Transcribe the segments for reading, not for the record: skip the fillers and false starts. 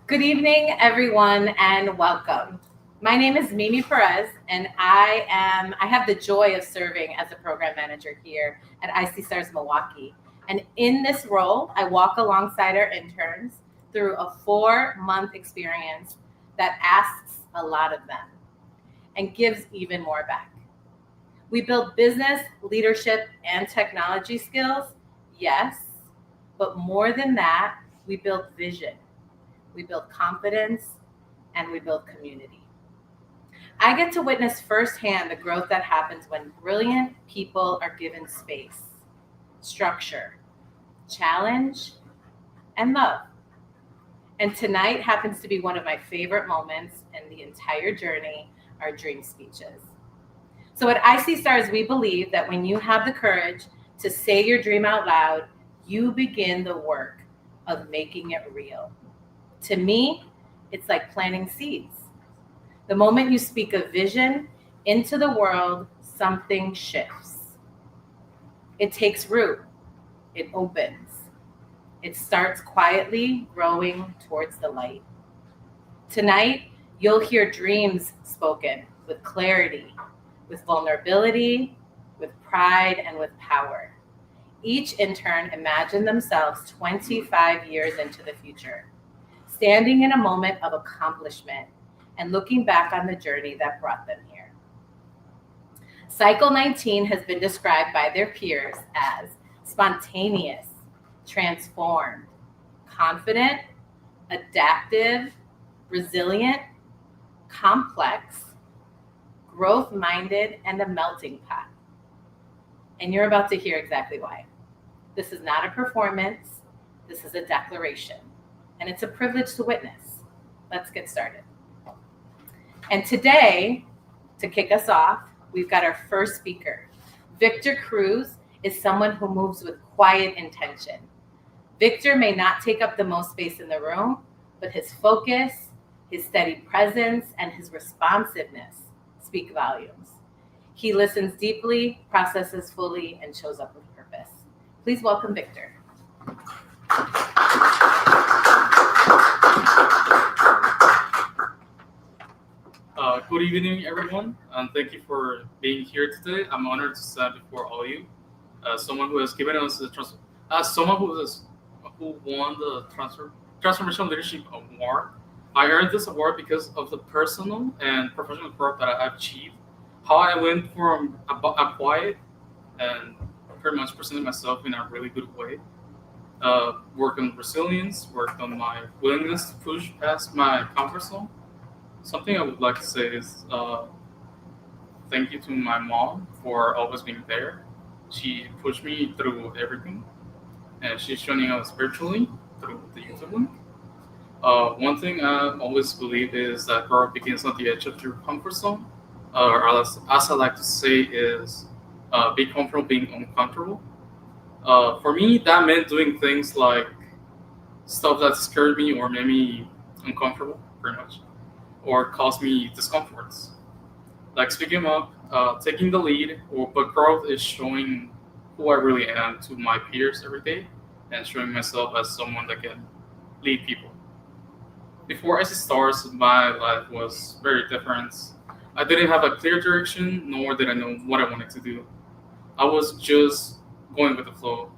Good evening, everyone, and welcome. My name is Mimi Perez, and I have the joy of serving as a program manager here at icstars Milwaukee. And in this role, I walk alongside our interns through a 4-month experience that asks a lot of them and gives even more back. We build business, leadership, and technology skills, yes, but more than that, we build vision, we build confidence, and we build community. I get to witness firsthand the growth that happens when brilliant people are given space, structure, challenge, and love. And tonight happens to be one of my favorite moments in the entire journey, our dream speeches. So at IC Stars, we believe that when you have the courage to say your dream out loud, you begin the work of making it real. To me, it's like planting seeds. The moment you speak a vision into the world, something shifts. It takes root, it opens, it starts quietly growing towards the light. Tonight, you'll hear dreams spoken with clarity, with vulnerability, with pride, and with power. Each intern imagined themselves 25 years into the future, standing in a moment of accomplishment and looking back on the journey that brought them here. Cycle 19 has been described by their peers as spontaneous, transformed, confident, adaptive, resilient, complex, growth minded, and a melting pot. And you're about to hear exactly why. This is not a performance, this is a declaration, and it's a privilege to witness. Let's get started. And today, to kick us off, we've got our first speaker. Victor Cruz is someone who moves with quiet intention. Victor may not take up the most space in the room, but his focus, his steady presence, and his responsiveness speak volumes. He listens deeply, processes fully, and shows up with purpose. Please welcome Victor. Good evening, everyone, and thank you for being here today. I'm honored to stand before all of you. Someone who has given us someone who won the Transformation Leadership Award. I earned this award because of the personal and professional growth that I have achieved. How I went from a quiet and pretty much presented myself in a really good way. Worked on resilience, worked on my willingness to push past my comfort zone. Something I would like to say is thank you to my mom for always being there. She pushed me through everything, and she's showing us spiritually through the YouTube link. One thing I always believe is that growth begins at the edge of your comfort zone, or as I like to say, is be comfortable being uncomfortable. For me, that meant doing things like stuff that scared me or made me uncomfortable, pretty much, or caused me discomforts. Like speaking up, taking the lead, but growth is showing who I really am to my peers every day and showing myself as someone that can lead people. Before I see stars, my life was very different. I didn't have a clear direction, nor did I know what I wanted to do. I was just going with the flow,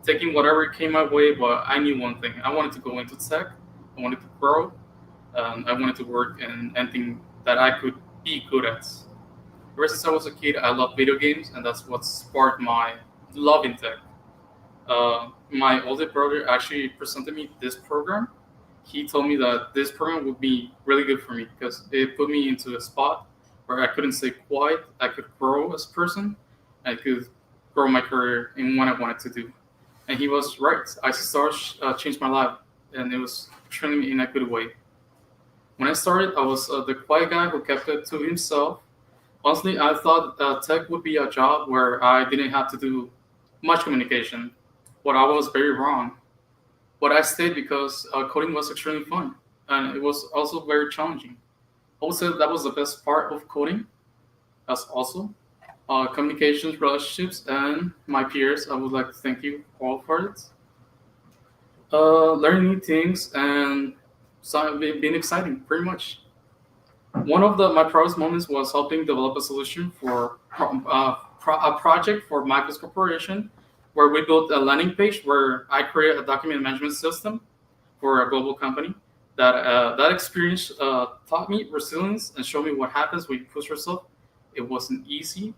taking whatever came my way, but I knew one thing. I wanted to go into tech, I wanted to grow, I wanted to work in anything that I could be good at. Ever since I was a kid, I loved video games, and that's what sparked my love in tech. My older brother actually presented me this program. He told me that this program would be really good for me because it put me into a spot where I couldn't stay quiet. I could grow as a person. I could grow my career in what I wanted to do. And he was right. icstars changed my life, and it was training me in a good way. When I started, I was the quiet guy who kept it to himself. Honestly, I thought tech would be a job where I didn't have to do much communication, but I was very wrong. But I stayed because coding was extremely fun, and it was also very challenging. I would say that was the best part of coding, as also communications, relationships, and my peers. I would like to thank you all for it. Learning new things and been exciting, pretty much. One of my proudest moments was helping develop a solution for a project for Michael's Corporation, where we built a landing page where I created a document management system for a global company. That experience taught me resilience and showed me what happens when you push yourself. It wasn't easy,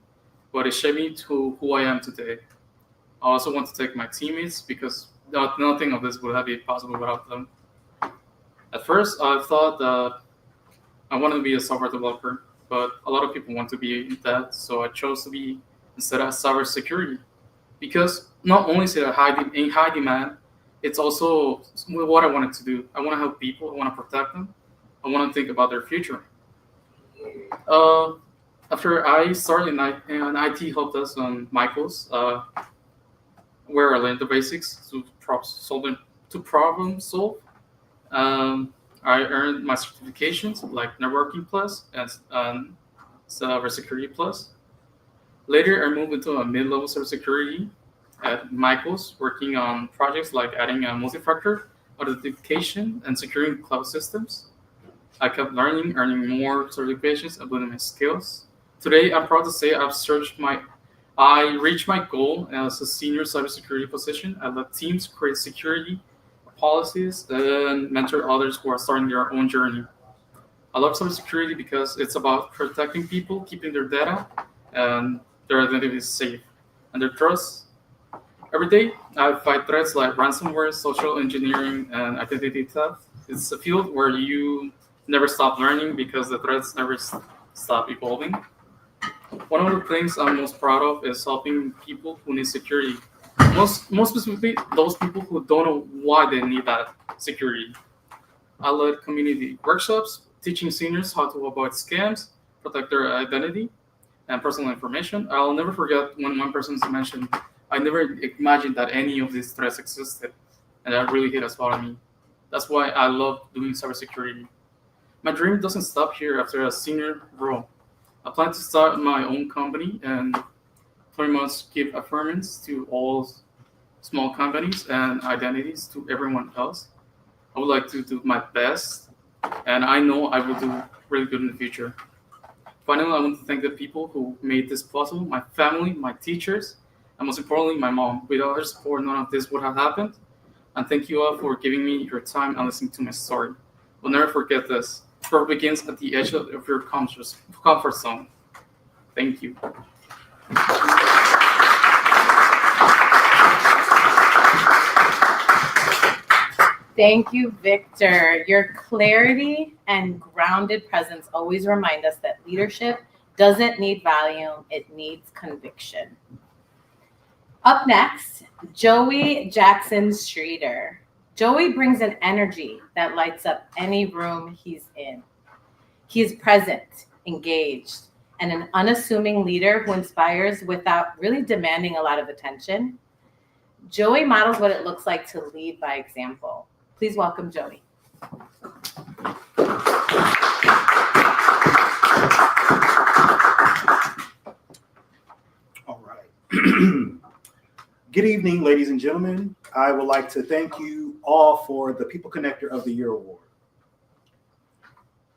but it shaped me to who I am today. I also want to thank my teammates because nothing of this would have been possible without them. At first, I thought that I wanted to be a software developer, but a lot of people want to be that, so I chose to be instead of cybersecurity because not only is it in high demand, it's also what I wanted to do. I want to help people. I want to protect them. I want to think about their future. Uh, After I started in IT help desk on Michael's, where I learned the basics to problem solve. I earned my certifications like Networking Plus and Cybersecurity Plus. Later, I moved into a mid-level cybersecurity at Michael's, working on projects like adding a multi-factor authentication and securing cloud systems. I kept learning, earning more certifications, and building my skills. Today, I'm proud to say I reached my goal as a senior cybersecurity position. I led teams create security policies and mentor others who are starting their own journey. I love cybersecurity because it's about protecting people, keeping their data and their identity safe and their trust. Every day, I fight threats like ransomware, social engineering, and identity theft. It's a field where you never stop learning because the threats never stop evolving. One of the things I'm most proud of is helping people who need security. Most specifically, those people who don't know why they need that security. I led community workshops teaching seniors how to avoid scams, protect their identity, and personal information. I'll never forget when one person mentioned, I never imagined that any of these threats existed, and that really hit a spot on me. That's why I love doing cybersecurity. My dream doesn't stop here after a senior role. I plan to start my own company and pretty much give affirmance to all small companies and identities to everyone else. I would like to do my best, and I know I will do really good in the future. Finally, I want to thank the people who made this possible, my family, my teachers, and most importantly, my mom. Without her support, none of this would have happened. And thank you all for giving me your time and listening to my story. We'll never forget this. Growth begins at the edge of your comfort zone. Thank you. Thank you, Victor. Your clarity and grounded presence always remind us that leadership doesn't need volume, it needs conviction. Up next, Joey Jackson Streeter. Joey brings an energy that lights up any room he's in. He is present, engaged, and an unassuming leader who inspires without really demanding a lot of attention. Joey models what it looks like to lead by example. Please welcome Joey. All right. Good evening, ladies and gentlemen. I would like to thank you all for the People Connector of the Year award.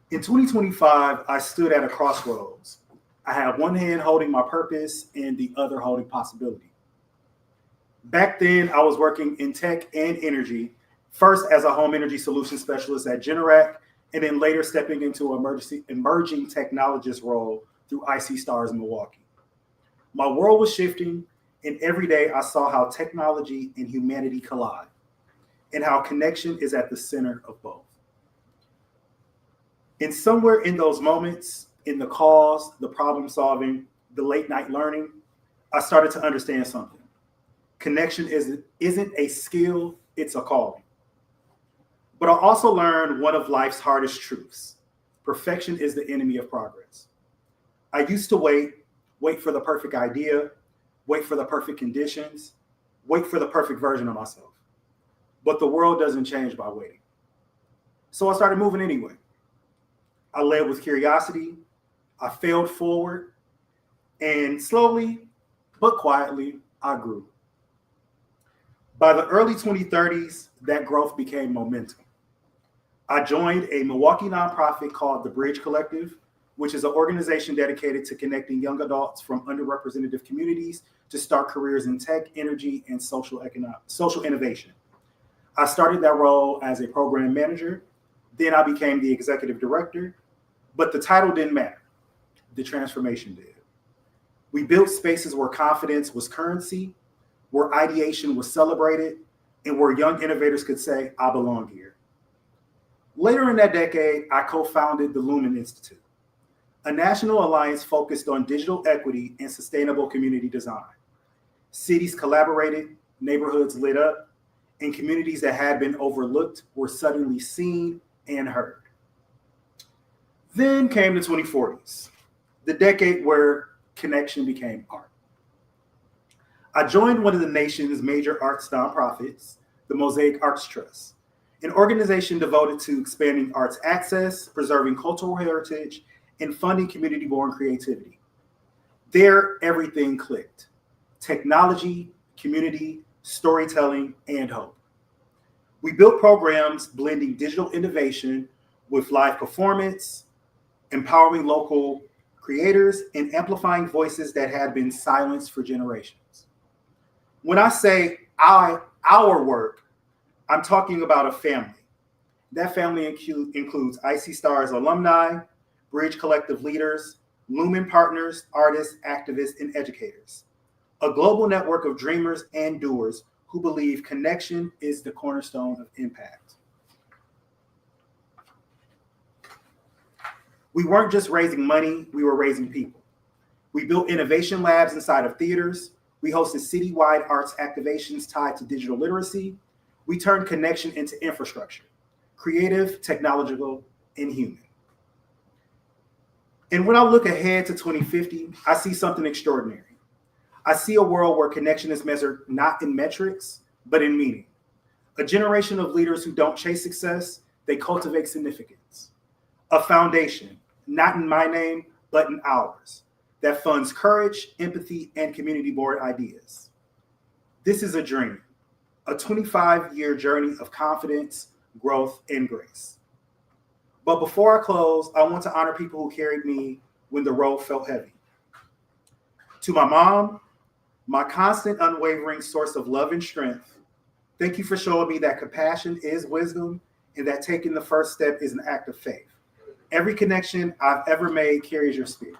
In 2025, I stood at a crossroads. I had one hand holding my purpose and the other holding possibility. Back then, I was working in tech and energy, first as a home energy solution specialist at Generac, and then later stepping into an emerging technologist role through icstars Milwaukee. My world was shifting, and every day I saw how technology and humanity collide, and how connection is at the center of both. And somewhere in those moments, in the calls, the problem solving, the late night learning, I started to understand something. Connection isn't a skill, it's a calling. But I also learned one of life's hardest truths. Perfection is the enemy of progress. I used to wait for the perfect idea, wait for the perfect conditions, wait for the perfect version of myself. But the world doesn't change by waiting. So I started moving anyway. I led with curiosity, I failed forward, and slowly but quietly, I grew. By the early 2030s, that growth became momentum. I joined a Milwaukee nonprofit called the Bridge Collective, which is an organization dedicated to connecting young adults from underrepresented communities to start careers in tech, energy, and social innovation. I started that role as a program manager. Then I became the executive director, but the title didn't matter. The transformation did. We built spaces where confidence was currency, where ideation was celebrated, and where young innovators could say, I belong here. Later in that decade, I co-founded the Lumen Institute, a national alliance focused on digital equity and sustainable community design. Cities collaborated, neighborhoods lit up, and communities that had been overlooked were suddenly seen and heard. Then came the 2040s, the decade where connection became art. I joined one of the nation's major arts nonprofits, the Mosaic Arts Trust, an organization devoted to expanding arts access, preserving cultural heritage, and funding community-born creativity. There, everything clicked. Technology, community, storytelling, and hope. We built programs blending digital innovation with live performance, empowering local creators, and amplifying voices that had been silenced for generations. When I say our work, I'm talking about a family. That family includes icstars alumni, Bridge Collective leaders, Lumen partners, artists, activists, and educators. A global network of dreamers and doers who believe connection is the cornerstone of impact. We weren't just raising money, we were raising people. We built innovation labs inside of theaters. We hosted citywide arts activations tied to digital literacy. We turned connection into infrastructure, creative, technological, and human. And when I look ahead to 2050, I see something extraordinary. I see a world where connection is measured not in metrics, but in meaning. A generation of leaders who don't chase success, they cultivate significance. A foundation, not in my name, but in ours, that funds courage, empathy, and community-born ideas. This is a dream, a 25-year journey of confidence, growth, and grace. But before I close, I want to honor people who carried me when the road felt heavy. To my mom, my constant, unwavering source of love and strength, thank you for showing me that compassion is wisdom and that taking the first step is an act of faith. Every connection I've ever made carries your spirit.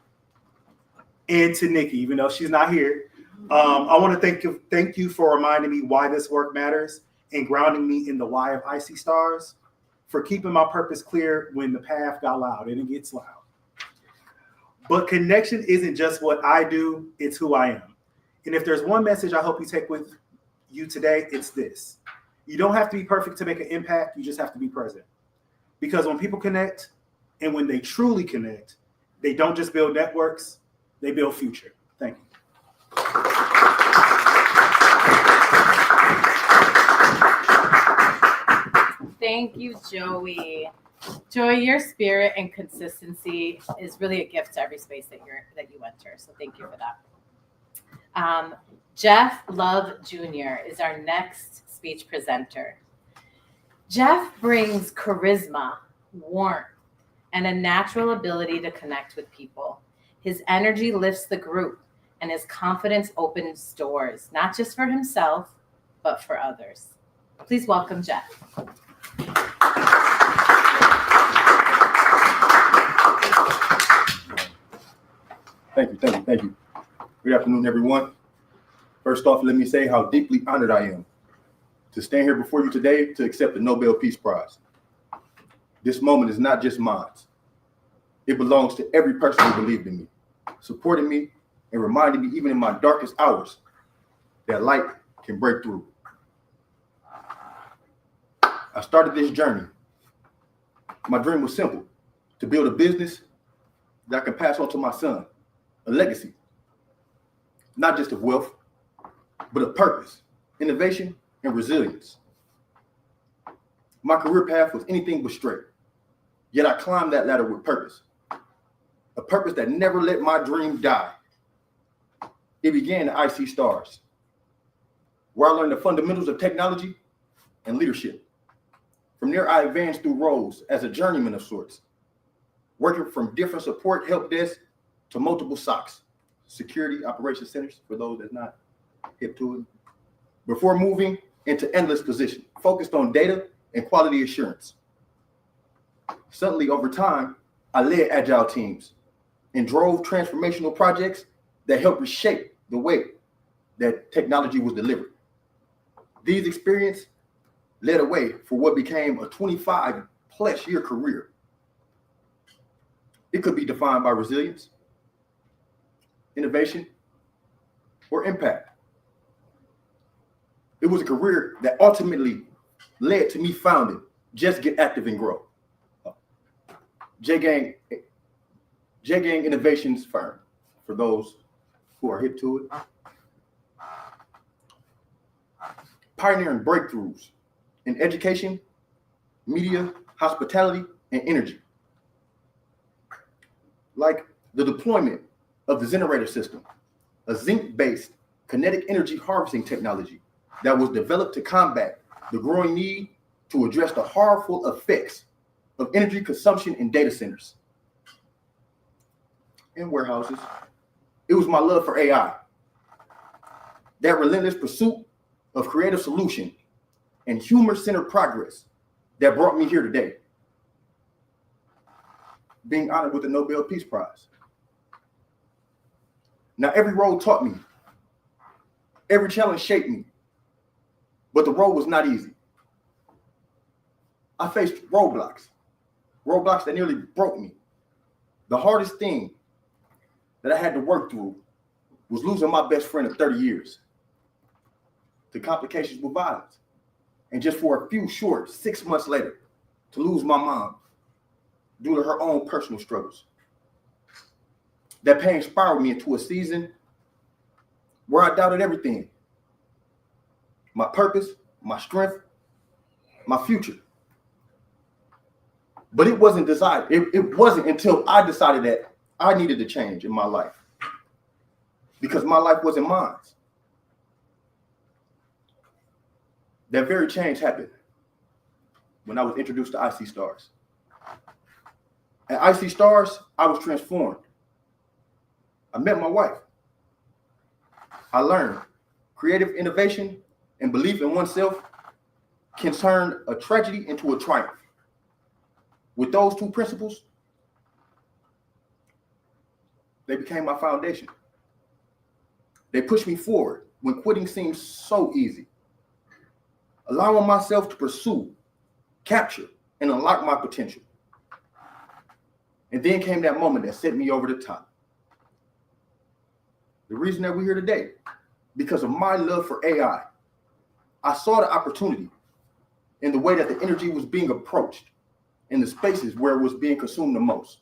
And to Nikki, even though she's not here, I want to thank you for reminding me why this work matters and grounding me in the why of icstars, for keeping my purpose clear when the path got loud, and it gets loud. But connection isn't just what I do, it's who I am. And if there's one message I hope you take with you today, it's this. You don't have to be perfect to make an impact, you just have to be present. Because when people connect, and when they truly connect, they don't just build networks, they build future. Thank you. Thank you, Joey. Joey, your spirit and consistency is really a gift to every space that you enter. So thank you for that. Jeff Love Jr. is our next speech presenter. Jeff brings charisma, warmth, and a natural ability to connect with people. His energy lifts the group, and his confidence opens doors, not just for himself, but for others. Please welcome Jeff. Thank you. Good afternoon, everyone. First off, let me say how deeply honored I am to stand here before you today to accept the Nobel Peace Prize. This moment is not just mine. It belongs to every person who believed in me, supported me, and reminded me, even in my darkest hours, that light can break through. I started this journey. My dream was simple, to build a business that I can pass on to my son, a legacy, not just of wealth, but of purpose, innovation, and resilience. My career path was anything but straight, yet I climbed that ladder with purpose, a purpose that never let my dream die. It began at icstars, where I learned the fundamentals of technology and leadership. From there, I advanced through roles as a journeyman of sorts, working from different support help desks to multiple SOCs, security operations centers, for those that's not hip to it, before moving into endless position, focused on data and quality assurance. Suddenly, over time, I led agile teams and drove transformational projects that helped reshape the way that technology was delivered. These experiences led a way for what became a 25-plus year career. It could be defined by resilience, innovation, or impact. It was a career that ultimately led to me founding Just Get Active and Grow, J-Gang Innovations firm, for those who are hip to it. Pioneering breakthroughs in education, media, hospitality, and energy. Like the deployment of the Generator system, a zinc-based kinetic energy harvesting technology that was developed to combat the growing need to address the harmful effects of energy consumption in data centers and warehouses. It was my love for AI, that relentless pursuit of creative solution and humor-centered progress that brought me here today, being honored with the Nobel Peace Prize. Now, every role taught me, every challenge shaped me, but the road was not easy. I faced roadblocks that nearly broke me. The hardest thing that I had to work through was losing my best friend of 30 years to complications with violence. And just for a few short 6 months later, to lose my mom due to her own personal struggles. That pain spiraled me into a season where I doubted everything. My purpose, my strength, my future. But it wasn't until I decided that I needed to change in my life, because my life wasn't mine. That very change happened when I was introduced to icstars. At icstars, I was transformed. I met my wife. I learned creative innovation and belief in oneself can turn a tragedy into a triumph. With those two principles, they became my foundation. They pushed me forward when quitting seemed so easy. Allowing myself to pursue, capture, and unlock my potential. And then came that moment that set me over the top. The reason that we're here today, because of my love for AI, I saw the opportunity in the way that the energy was being approached in the spaces where it was being consumed the most.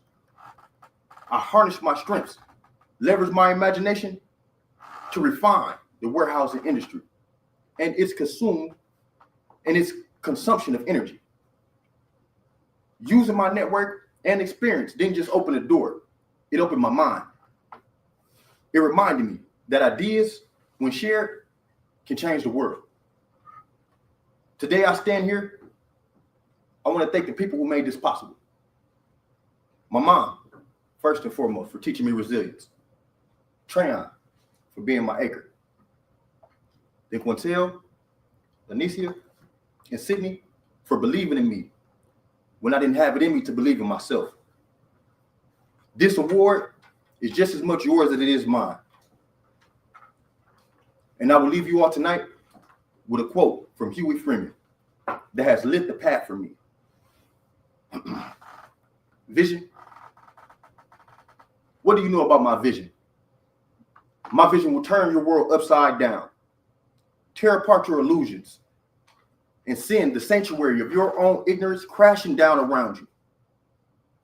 I harnessed my strengths, leveraged my imagination to refine the warehousing industry and its consumption of energy. Using my network and experience didn't just open the door, it opened my mind. It reminded me that ideas, when shared, can change the world. Today I stand here, I want to thank the people who made this possible. My mom, first and foremost, for teaching me resilience. Trayon, for being my anchor. Then Quintel, Lanicia, and Sydney, for believing in me when I didn't have it in me to believe in myself. This award is just as much yours as it is mine. And I will leave you all tonight with a quote from Huey Freeman that has lit the path for me. Vision. What do you know about my vision? My vision will turn your world upside down, tear apart your illusions, and send the sanctuary of your own ignorance crashing down around you.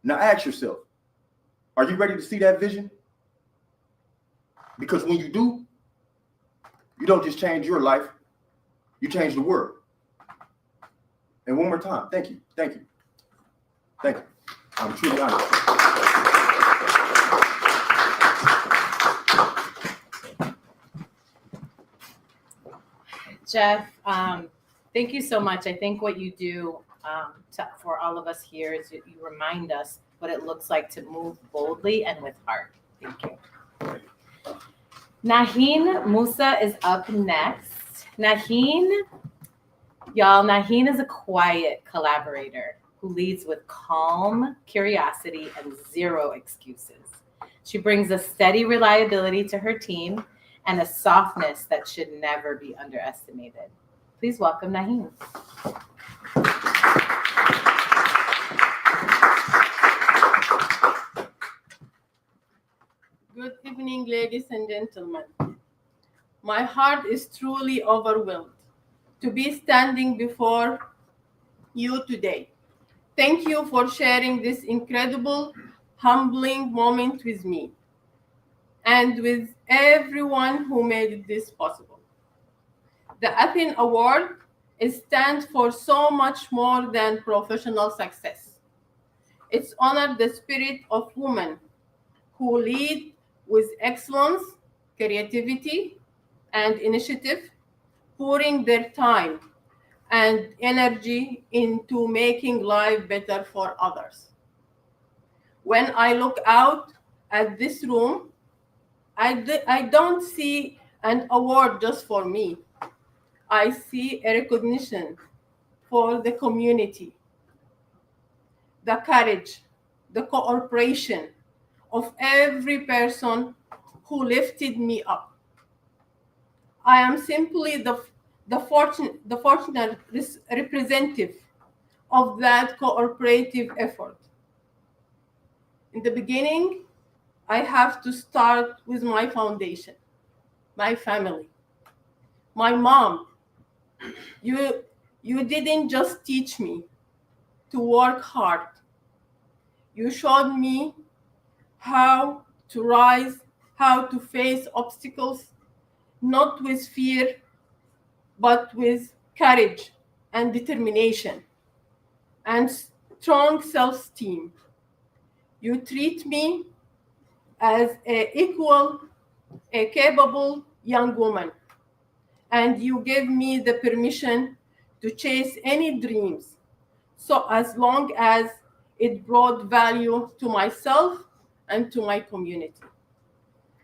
Now ask yourself, are you ready to see that vision? Because when you do, you don't just change your life, you change the world. And one more time, thank you, thank you, thank you. I'm truly honored. Jeff, thank you so much. I think what you do for all of us here is you remind us what it looks like to move boldly and with heart. Thank you. Naheen Musa is up next. Naheen is a quiet collaborator who leads with calm curiosity and zero excuses. She brings a steady reliability to her team and a softness that should never be underestimated. Please welcome Naheen. Good evening, ladies and gentlemen. My heart is truly overwhelmed to be standing before you today. Thank you for sharing this incredible, humbling moment with me and with everyone who made this possible. The Athene Award stands for so much more than professional success. It honors the spirit of women who lead with excellence, creativity, and initiative, pouring their time and energy into making life better for others. When I look out at this room, I don't see an award just for me. I see a recognition for the community, the courage, the cooperation of every person who lifted me up. I am simply the fortunate representative of that cooperative effort. In the beginning, I have to start with my foundation, my family. My mom, you didn't just teach me to work hard. You showed me how to rise, how to face obstacles, not with fear, but with courage and determination and strong self-esteem. You treat me as an equal, a capable young woman, and you gave me the permission to chase any dreams, so as long as it brought value to myself and to my community.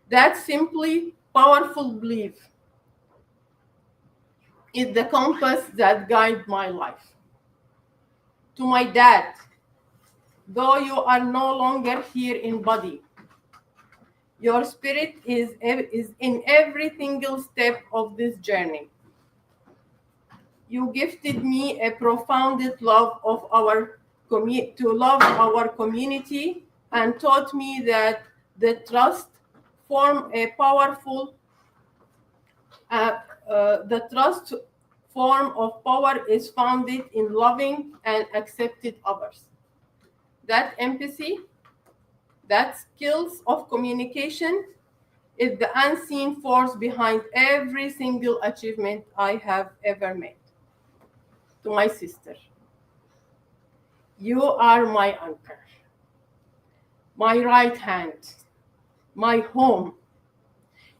That simply powerful belief is the compass that guides my life. To my dad, though you are no longer here in body, your spirit is in every single step of this journey. You gifted me a profound love of to love our community and taught me that the trust form a powerful the trust form of power is founded in loving and accepting others. That empathy, that skills of communication is the unseen force behind every single achievement I have ever made. To my sister, you are my anchor, my right hand, my home.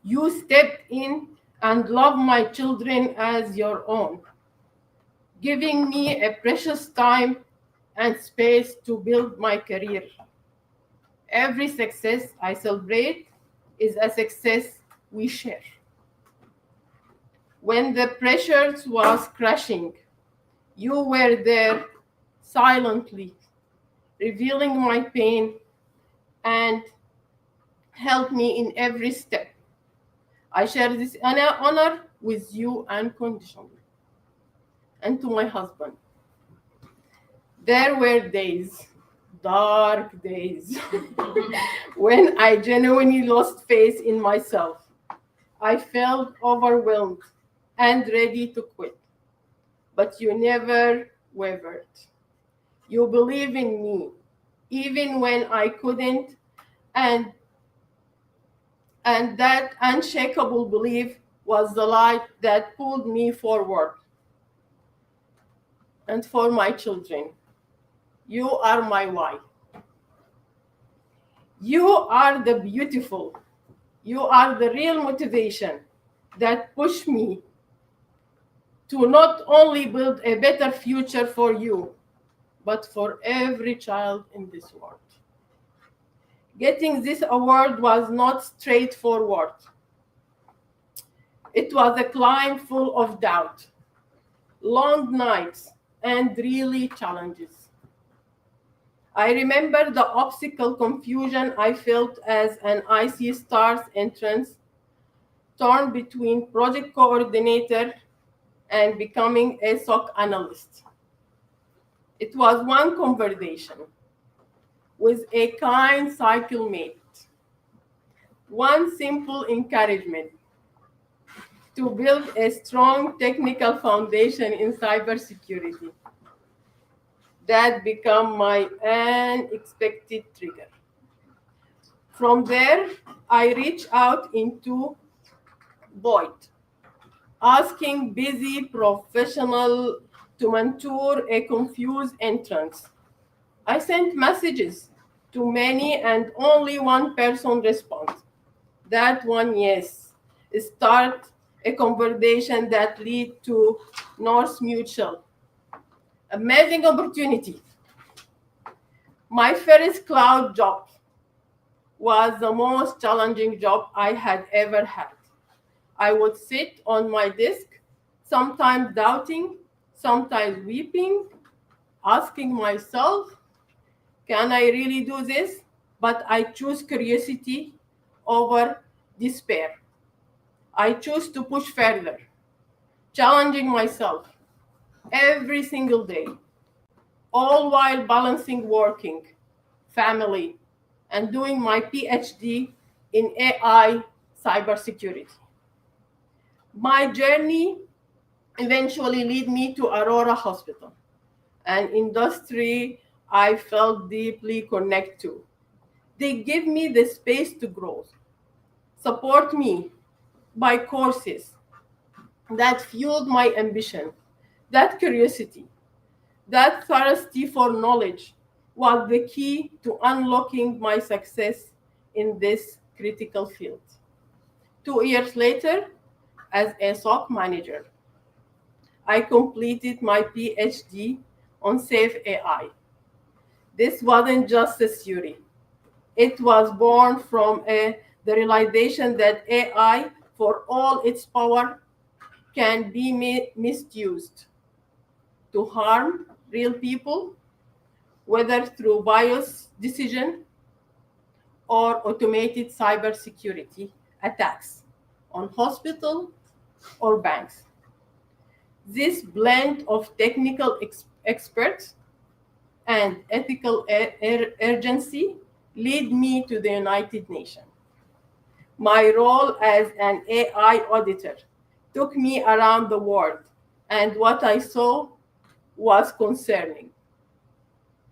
You stepped in and loved my children as your own, giving me a precious time and space to build my career. Every success I celebrate is a success we share. When the pressure was crashing, you were there silently, revealing my pain and helped me in every step. I share this honor with you unconditionally. And to my husband, there were days, dark days, when I genuinely lost faith in myself. I felt overwhelmed and ready to quit. But you never wavered. You believed in me, even when I couldn't, and that unshakable belief was the light that pulled me forward. And for my children, you are my why. You are the beautiful. You are the real motivation that pushed me to not only build a better future for you, but for every child in this world. Getting this award was not straightforward. It was a climb full of doubt, long nights, and really challenges. I remember the obstacle confusion I felt as an icstars entrance, torn between project coordinator and becoming a SOC analyst. It was one conversation with a kind cycle mate, one simple encouragement to build a strong technical foundation in cybersecurity that became my unexpected trigger. From there, I reached out into void, asking busy professional to mentor a confused entrance. I sent messages to many and only one person responded. That one, yes, start a conversation that lead to North Mutual. Amazing opportunity. My first cloud job was the most challenging job I had ever had. I would sit on my desk, sometimes doubting, sometimes weeping, asking myself, can I really do this? But I choose curiosity over despair. I choose to push further, challenging myself every single day, all while balancing working, family, and doing my PhD in AI cybersecurity. My journey eventually led me to Aurora Hospital, an industry I felt deeply connected to. They gave me the space to grow, support me by courses that fueled my ambition, that curiosity, that thirsty for knowledge was the key to unlocking my success in this critical field. 2 years later, as a SOC manager, I completed my PhD on Safe AI. This wasn't just a theory. It was born from the realization that AI, for all its power, can be misused to harm real people, whether through bias decision or automated cybersecurity attacks on hospitals or banks. This blend of technical experts and ethical urgency led me to the United Nations. My role as an AI auditor took me around the world, and what I saw was concerning.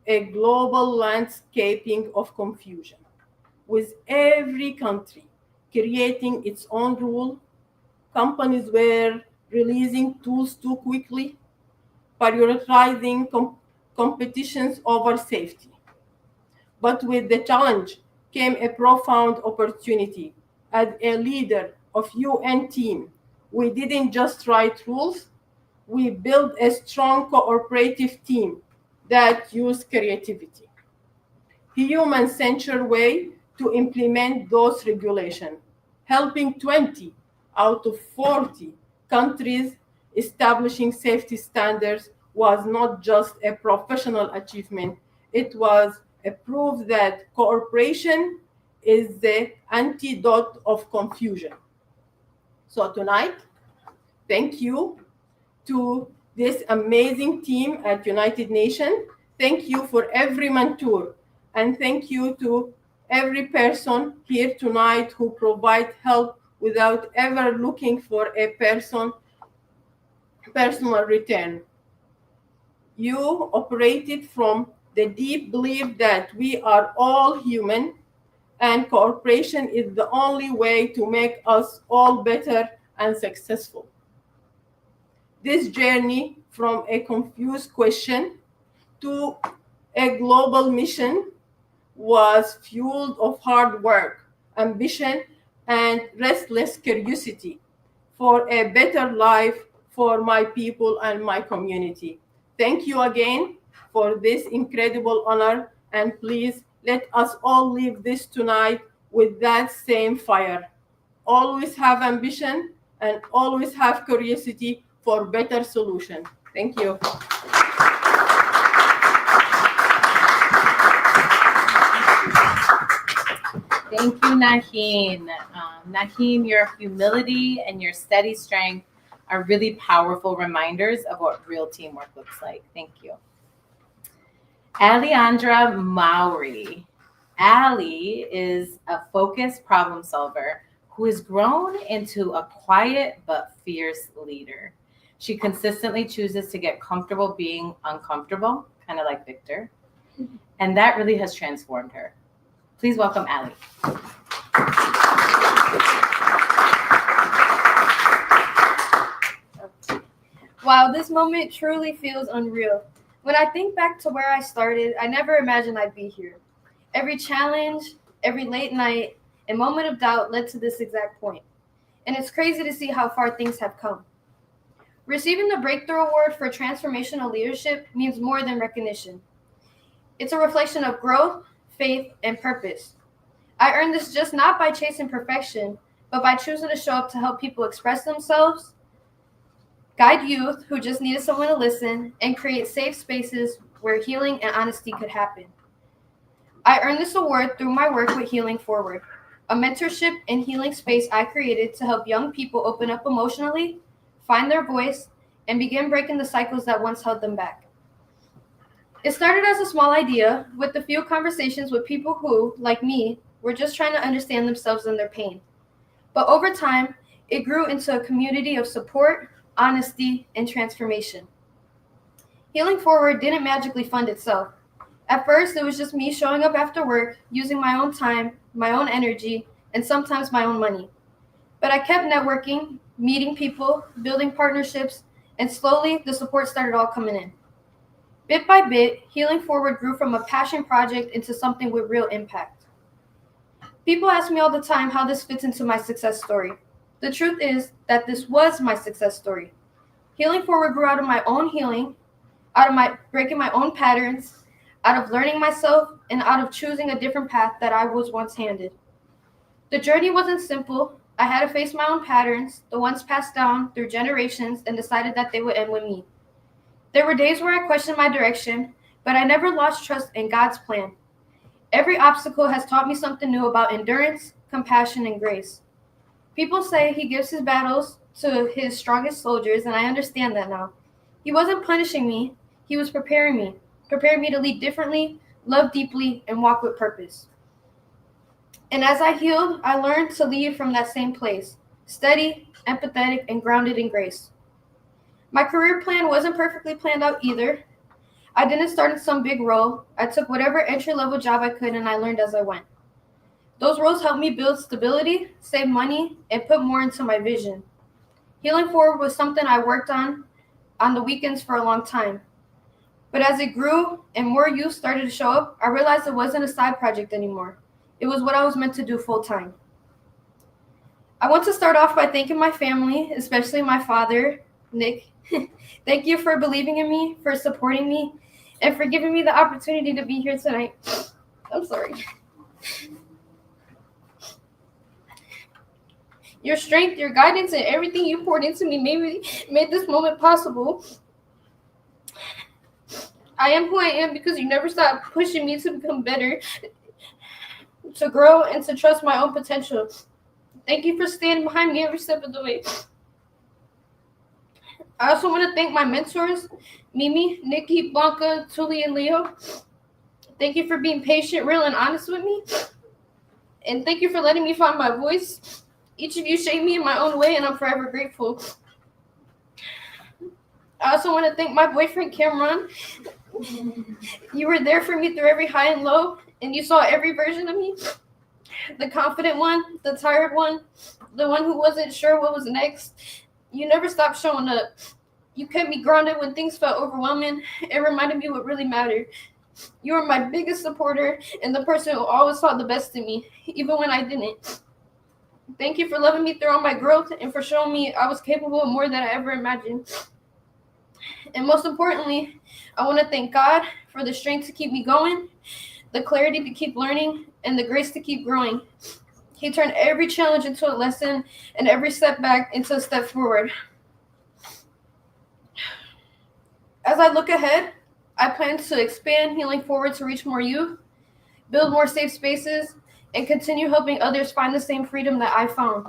A global landscaping of confusion, with every country creating its own rule. Companies were releasing tools too quickly, prioritizing competitions over safety. But with the challenge came a profound opportunity. As a leader of UN team, we didn't just write rules, we built a strong cooperative team that used creativity, human-centered way to implement those regulations, helping 20 out of 40 countries establishing safety standards was not just a professional achievement, it was a proof that cooperation is the antidote of confusion. So tonight, thank you to this amazing team at United Nations. Thank you for every mentor, and thank you to every person here tonight who provide help without ever looking for a personal return. You operated from the deep belief that we are all human and cooperation is the only way to make us all better and successful. This journey from a confused question to a global mission was fueled of hard work, ambition, and restless curiosity for a better life for my people and my community. Thank you again, for this incredible honor, and please let us all leave this tonight with that same fire. Always have ambition and always have curiosity for better solution. Thank you. Thank you, Naheen. Naheen, your humility and your steady strength are really powerful reminders of what real teamwork looks like. Thank you. Alejandra Mowry. Allie is a focused problem solver who has grown into a quiet but fierce leader. She consistently chooses to get comfortable being uncomfortable, kind of like Victor, and that really has transformed her. Please welcome Allie. Wow, this moment truly feels unreal. When I think back to where I started, I never imagined I'd be here. Every challenge, every late night, and moment of doubt led to this exact point. And it's crazy to see how far things have come. Receiving the Breakthrough Award for Transformational Leadership means more than recognition. It's a reflection of growth, faith, and purpose. I earned this just not by chasing perfection, but by choosing to show up to help people express themselves, guide youth who just needed someone to listen, and create safe spaces where healing and honesty could happen. I earned this award through my work with Healing Forward, a mentorship and healing space I created to help young people open up emotionally, find their voice, and begin breaking the cycles that once held them back. It started as a small idea with a few conversations with people who, like me, were just trying to understand themselves and their pain. But over time, it grew into a community of support, honesty, and transformation. Healing Forward didn't magically fund itself. At first, it was just me showing up after work, using my own time, my own energy, and sometimes my own money. But I kept networking, meeting people, building partnerships, and slowly the support started all coming in. Bit by bit, Healing Forward grew from a passion project into something with real impact. People ask me all the time how this fits into my success story. The truth is that this was my success story. Healing Forward grew out of my own healing, out of my breaking my own patterns, out of learning myself, and out of choosing a different path that I was once handed. The journey wasn't simple. I had to face my own patterns, the ones passed down through generations, and decided that they would end with me. There were days where I questioned my direction, but I never lost trust in God's plan. Every obstacle has taught me something new about endurance, compassion, and grace. People say he gives his battles to his strongest soldiers, and I understand that now. He wasn't punishing me. He was preparing me to lead differently, love deeply, and walk with purpose. And as I healed, I learned to lead from that same place, steady, empathetic, and grounded in grace. My career plan wasn't perfectly planned out either. I didn't start in some big role. I took whatever entry-level job I could, and I learned as I went. Those roles helped me build stability, save money, and put more into my vision. Healing Forward was something I worked on the weekends for a long time. But as it grew and more youth started to show up, I realized it wasn't a side project anymore. It was what I was meant to do full time. I want to start off by thanking my family, especially my father, Nick. Thank you for believing in me, for supporting me, and for giving me the opportunity to be here tonight. I'm sorry. Your strength, your guidance, and everything you poured into me made this moment possible. I am who I am because you never stopped pushing me to become better, to grow, and to trust my own potential. Thank you for standing behind me every step of the way. I also want to thank my mentors, Mimi, Nikki, Blanca, Tuli, and Leo. Thank you for being patient, real, and honest with me. And thank you for letting me find my voice. Each of you shaped me in my own way, and I'm forever grateful. I also want to thank my boyfriend, Cameron. You were there for me through every high and low, and you saw every version of me. The confident one, the tired one, the one who wasn't sure what was next. You never stopped showing up. You kept me grounded when things felt overwhelming and reminded me what really mattered. You were my biggest supporter and the person who always saw the best in me, even when I didn't. Thank you for loving me through all my growth and for showing me I was capable of more than I ever imagined. And most importantly, I want to thank God for the strength to keep me going, the clarity to keep learning, and the grace to keep growing. He turned every challenge into a lesson and every setback into a step forward. As I look ahead, I plan to expand Healing Forward to reach more youth, build more safe spaces, and continue helping others find the same freedom that I found.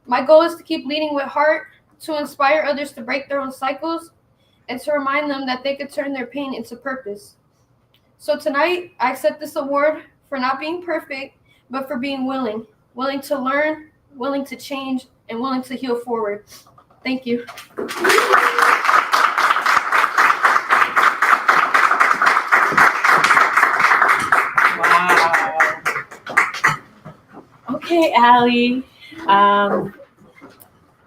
My goal is to keep leading with heart, to inspire others to break their own cycles, and to remind them that they could turn their pain into purpose. So tonight, I accept this award for not being perfect, but for being willing to learn, willing to change, and willing to heal forward. Thank you. Wow. Okay, Allie.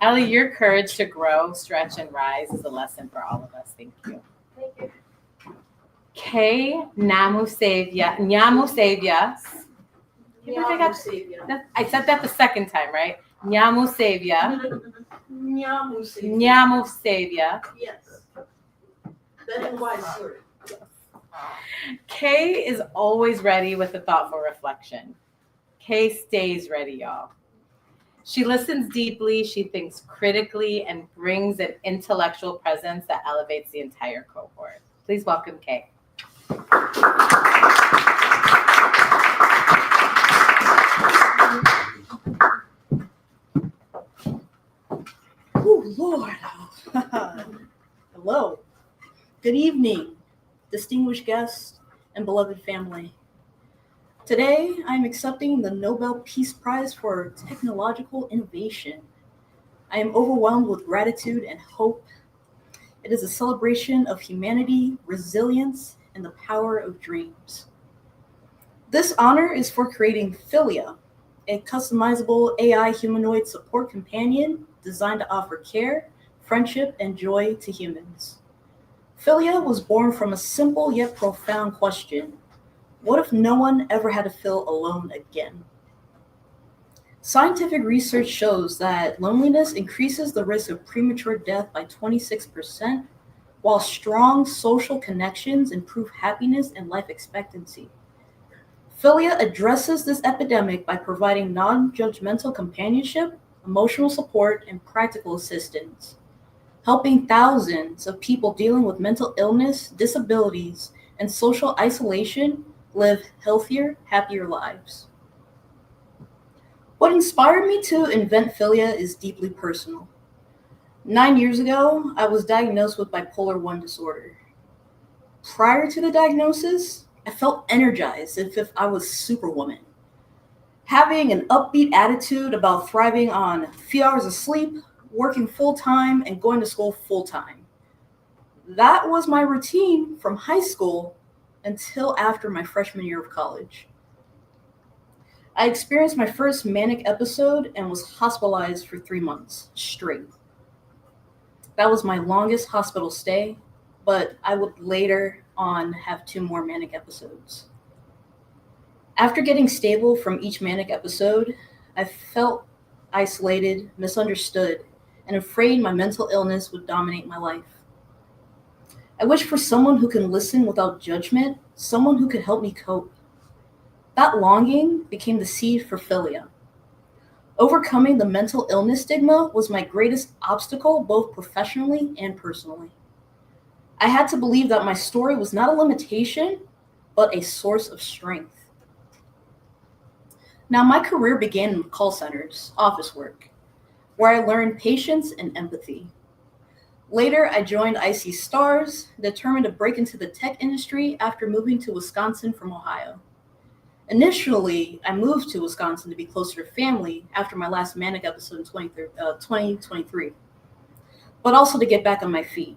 Allie, your courage to grow, stretch, and rise is a lesson for all of us. Thank you. Thank you. Kay Nyamusevia. I said that the second time, right? Nyamusevia. Nyamusevia. Yes. That is wise word. Kay is always ready with a thoughtful reflection. Kay stays ready, y'all. She listens deeply, she thinks critically, and brings an intellectual presence that elevates the entire cohort. Please welcome Kay. Oh, Lord. Hello. Good evening, distinguished guests and beloved family. Today, I'm accepting the Nobel Peace Prize for Technological Innovation. I am overwhelmed with gratitude and hope. It is a celebration of humanity, resilience, and the power of dreams. This honor is for creating Philia, a customizable AI humanoid support companion designed to offer care, friendship, and joy to humans. Philia was born from a simple yet profound question. What if no one ever had to feel alone again? Scientific research shows that loneliness increases the risk of premature death by 26%, while strong social connections improve happiness and life expectancy. Philia addresses this epidemic by providing non-judgmental companionship, emotional support, and practical assistance, helping thousands of people dealing with mental illness, disabilities, and social isolation live healthier, happier lives. What inspired me to invent Philia is deeply personal. 9 years ago, I was diagnosed with bipolar 1 disorder. Prior to the diagnosis, I felt energized as if I was Superwoman, having an upbeat attitude about thriving on a few hours of sleep, working full-time, and going to school full-time. That was my routine from high school until after my freshman year of college. I experienced my first manic episode and was hospitalized for 3 months straight. That was my longest hospital stay, but I would later on have 2 more manic episodes. After getting stable from each manic episode, I felt isolated, misunderstood, and afraid my mental illness would dominate my life. I wish for someone who can listen without judgment, someone who could help me cope. That longing became the seed for Philia. Overcoming the mental illness stigma was my greatest obstacle, both professionally and personally. I had to believe that my story was not a limitation, but a source of strength. Now, my career began in call centers, office work, where I learned patience and empathy. Later, I joined icstars, determined to break into the tech industry after moving to Wisconsin from Ohio. Initially, I moved to Wisconsin to be closer to family after my last manic episode in 2023, but also to get back on my feet.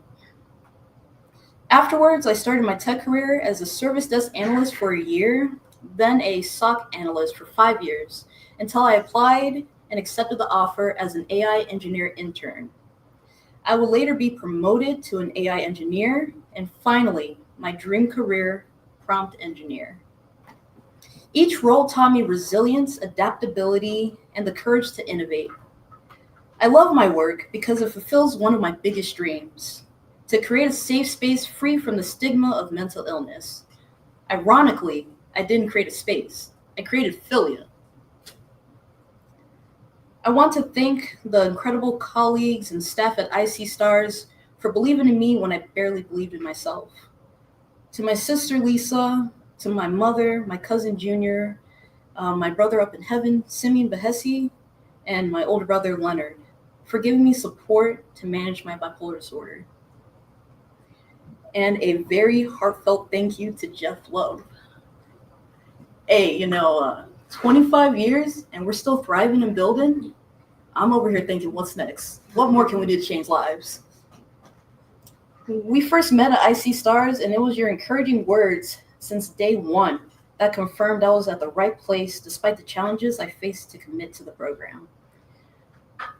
Afterwards, I started my tech career as a service desk analyst for a year, then a SOC analyst for 5 years, until I applied and accepted the offer as an AI engineer intern. I will later be promoted to an AI engineer, and finally, my dream career, prompt engineer. Each role taught me resilience, adaptability, and the courage to innovate. I love my work because it fulfills one of my biggest dreams, to create a safe space free from the stigma of mental illness. Ironically, I didn't create a space. I created philia. I want to thank the incredible colleagues and staff at icstars for believing in me when I barely believed in myself. To my sister Lisa, to my mother, my cousin Junior, my brother up in heaven, Simeon Behesi, and my older brother Leonard, for giving me support to manage my bipolar disorder. And a very heartfelt thank you to Jeff Love. Hey, 25 years and we're still thriving and building. I'm over here thinking, what's next? What more can we do to change lives? We first met at icstars, and it was your encouraging words since day one that confirmed I was at the right place despite the challenges I faced to commit to the program.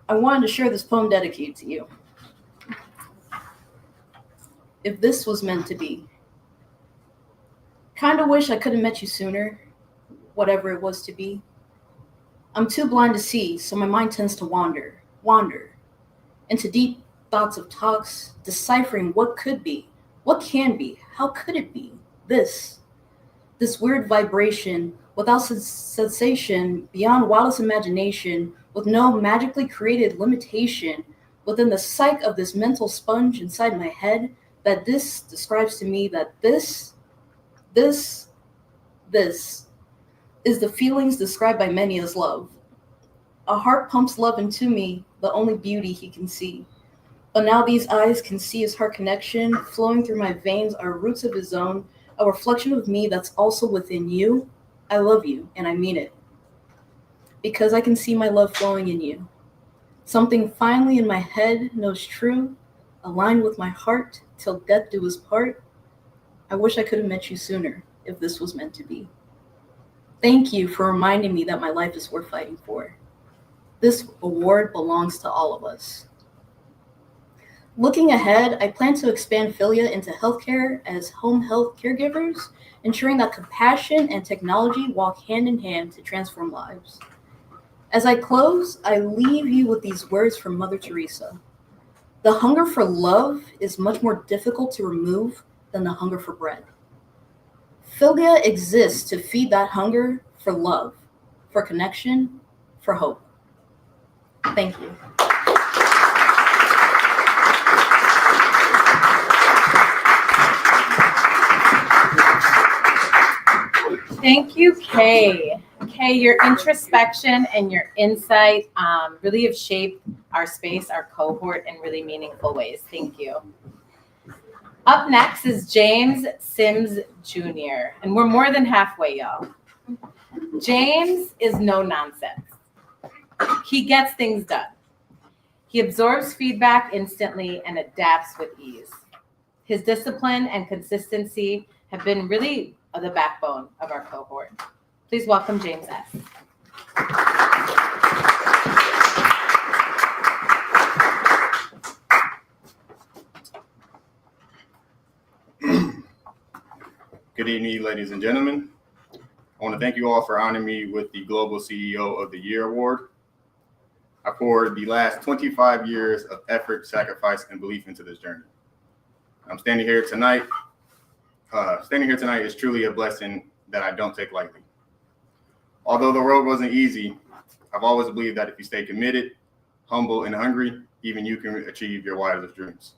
I wanted to share this poem dedicated to you. If this was meant to be. Kinda wish I could have met you sooner, whatever it was to be. I'm too blind to see, so my mind tends to wander into deep thoughts of talks, deciphering what could be, what can be, how could it be, this weird vibration without sensation, beyond wildest imagination, with no magically created limitation, within the psyche of this mental sponge inside my head, that this describes to me that this is the feelings described by many as love. A heart pumps love into me, the only beauty he can see. But now these eyes can see his heart connection, flowing through my veins are roots of his own, a reflection of me that's also within you. I love you, and I mean it. Because I can see my love flowing in you. Something finally in my head knows true, aligned with my heart, till death do us part. I wish I could have met you sooner, if this was meant to be. Thank you for reminding me that my life is worth fighting for. This award belongs to all of us. Looking ahead, I plan to expand philia into healthcare as home health caregivers, ensuring that compassion and technology walk hand in hand to transform lives. As I close, I leave you with these words from Mother Teresa. The hunger for love is much more difficult to remove than the hunger for bread. Philia exists to feed that hunger for love, for connection, for hope. Thank you. Thank you, Kay. Kay, your introspection and your insight really have shaped our space, our cohort in really meaningful ways. Thank you. Up next is James Sims Jr., and we're more than halfway, y'all. James is no nonsense. He gets things done. He absorbs feedback instantly and adapts with ease. His discipline and consistency have been really the backbone of our cohort. Please welcome James S. Good evening, ladies and gentlemen. I want to thank you all for honoring me with the Global CEO of the Year Award. I poured the last 25 years of effort, sacrifice, and belief into this journey. I'm standing here tonight. Standing here tonight is truly a blessing that I don't take lightly. Although the road wasn't easy, I've always believed that if you stay committed, humble, and hungry, even you can achieve your wildest dreams.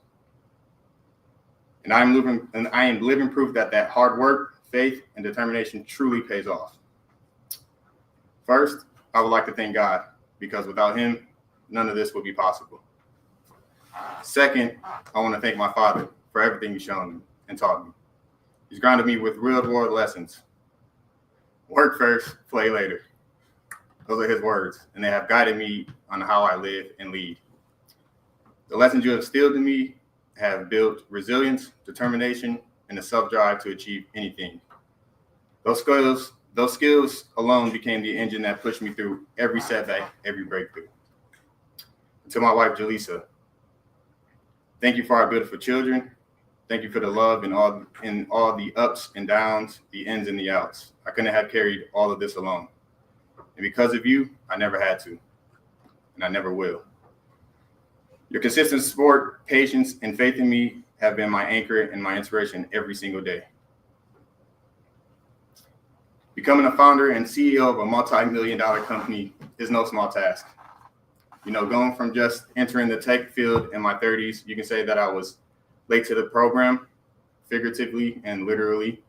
And I am living proof that hard work, faith, and determination truly pays off. First, I would like to thank God, because without him, none of this would be possible. Second, I want to thank my father for everything he's shown me and taught me. He's grounded me with real-world lessons. Work first, play later. Those are his words, and they have guided me on how I live and lead. The lessons you have instilled in me have built resilience, determination, and the self-drive to achieve anything. Those skills alone became the engine that pushed me through every setback, every breakthrough. And to my wife, Jaleesa, thank you for our beautiful children. Thank you for the love and all the ups and downs, the ins and the outs. I couldn't have carried all of this alone. And because of you, I never had to, and I never will. Your consistent support, patience, and faith in me have been my anchor and my inspiration every single day. Becoming a founder and CEO of a multi-million-dollar company is no small task. You know, going from just entering the tech field in my 30s, you can say that I was late to the program, figuratively and literally.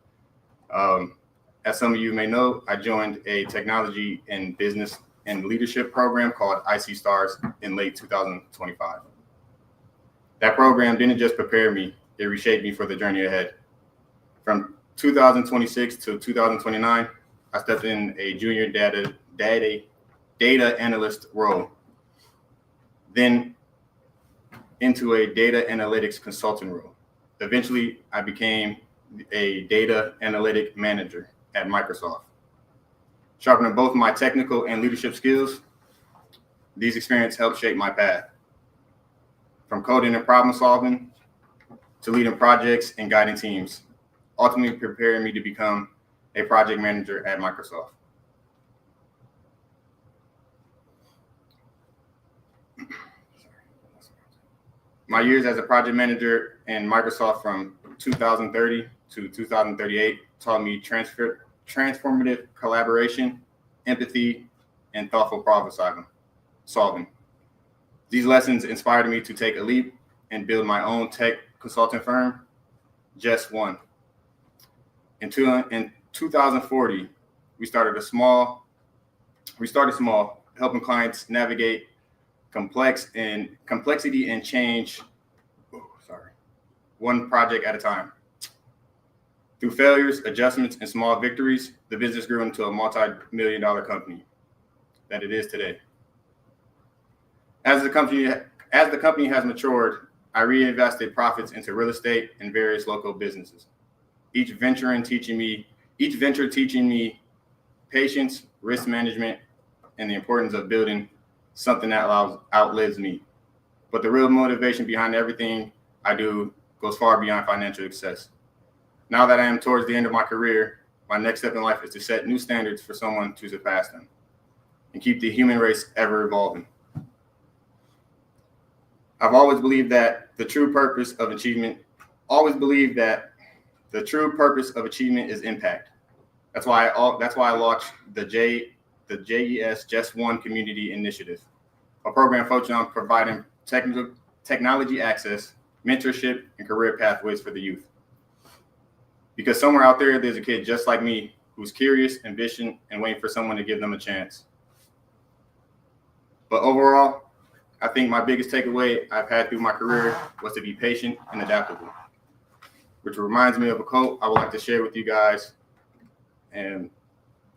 As some of you may know, I joined a technology and business and leadership program called icstars in late 2025. That program didn't just prepare me, it reshaped me for the journey ahead. From 2026 to 2029, I stepped in a junior data analyst role, then into a data analytics consultant role. Eventually, I became a data analytic manager at Microsoft. Sharpening both my technical and leadership skills, these experiences helped shape my path. From coding and problem solving to leading projects and guiding teams, ultimately preparing me to become a project manager at Microsoft. My years as a project manager in Microsoft from 2030 to 2038 taught me transformative collaboration, empathy, and thoughtful problem solving. These lessons inspired me to take a leap and build my own tech consulting firm, Just One. In 2040, we started small, helping clients navigate complexity and change, one project at a time. Through failures, adjustments, and small victories, the business grew into a multi-million-dollar company that it is today. As the company has matured, I reinvested profits into real estate and various local businesses. Each venture teaching me patience, risk management, and the importance of building something that outlives me. But the real motivation behind everything I do goes far beyond financial success. Now that I am towards the end of my career, my next step in life is to set new standards for someone to surpass them and keep the human race ever evolving. I've always believed that the true purpose of achievement is impact. That's why I launched the JES Just One Community Initiative, a program focused on providing technology access, mentorship, and career pathways for the youth. Because somewhere out there's a kid just like me who's curious, ambitious, and waiting for someone to give them a chance. But overall, I think my biggest takeaway I've had through my career was to be patient and adaptable, which reminds me of a quote I would like to share with you guys and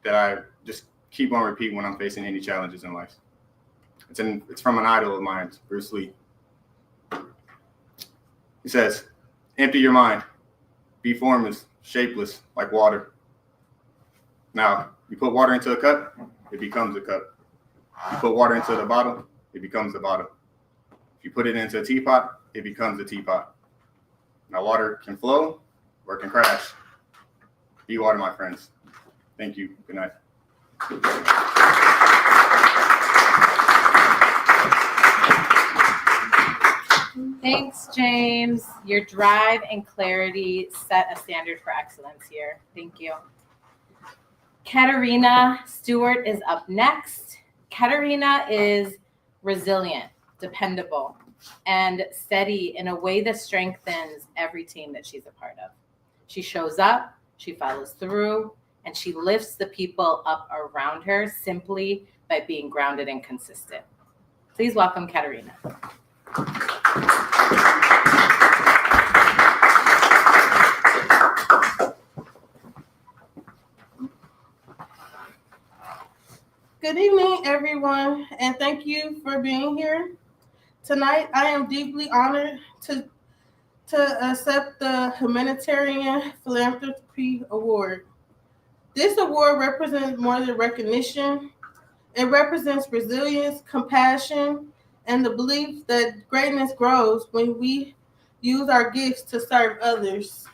that I just keep on repeating when I'm facing any challenges in life. It's from an idol of mine, Bruce Lee. He says, "Empty your mind. Be formless, shapeless, like water. Now, you put water into a cup, it becomes a cup. You put water into the bottle, it becomes the bottle. If you put it into a teapot, it becomes a teapot. Now, water can flow or it can crash. Be water, my friends. Thank you. Good night." Thanks, James. Your drive and clarity set a standard for excellence here. Thank you. Katarina Stewart is up next. Katarina is resilient, dependable, and steady in a way that strengthens every team that she's a part of. She shows up, she follows through, and she lifts the people up around her simply by being grounded and consistent. Please welcome Katarina. Good evening, everyone, and thank you for being here. Tonight, I am deeply honored to accept the Humanitarian Philanthropy Award. This award represents more than recognition. It represents resilience, compassion, and the belief that greatness grows when we use our gifts to serve others.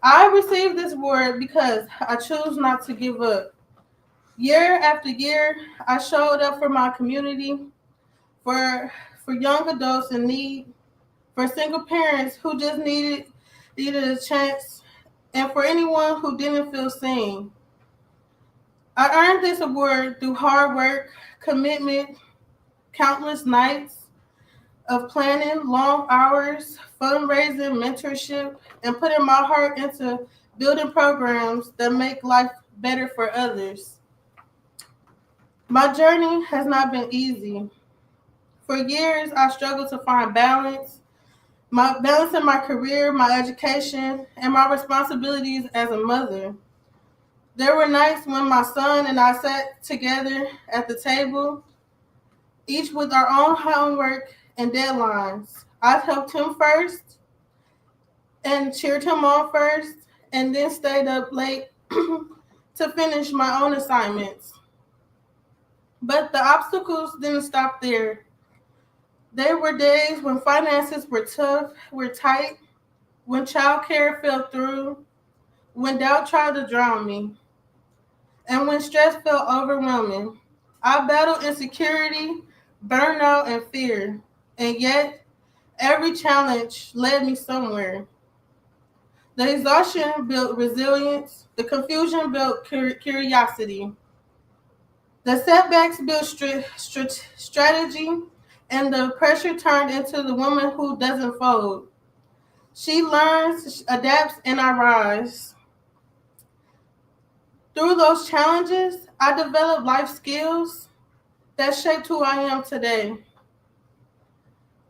I received this award because I choose not to give up. Year after year, I showed up for my community, for young adults in need, for single parents who just needed a chance, and for anyone who didn't feel seen. I earned this award through hard work, commitment, countless nights of planning, long hours, fundraising, mentorship, and putting my heart into building programs that make life better for others. My journey has not been easy. For years, I struggled to find balance, my balance in my career, my education, and my responsibilities as a mother. There were nights when my son and I sat together at the table, each with our own homework and deadlines. I helped him first and cheered him on first, and then stayed up late to finish my own assignments. But the obstacles didn't stop there. There were days when finances were tough, were tight, when childcare fell through, when doubt tried to drown me, and when stress felt overwhelming. I battled insecurity, burnout, and fear, and yet every challenge led me somewhere. The exhaustion built resilience, the confusion built curiosity, the setbacks built strategy, and the pressure turned into the woman who doesn't fold. She learns, adapts, and I rise. Through those challenges, I developed life skills that shaped who I am today.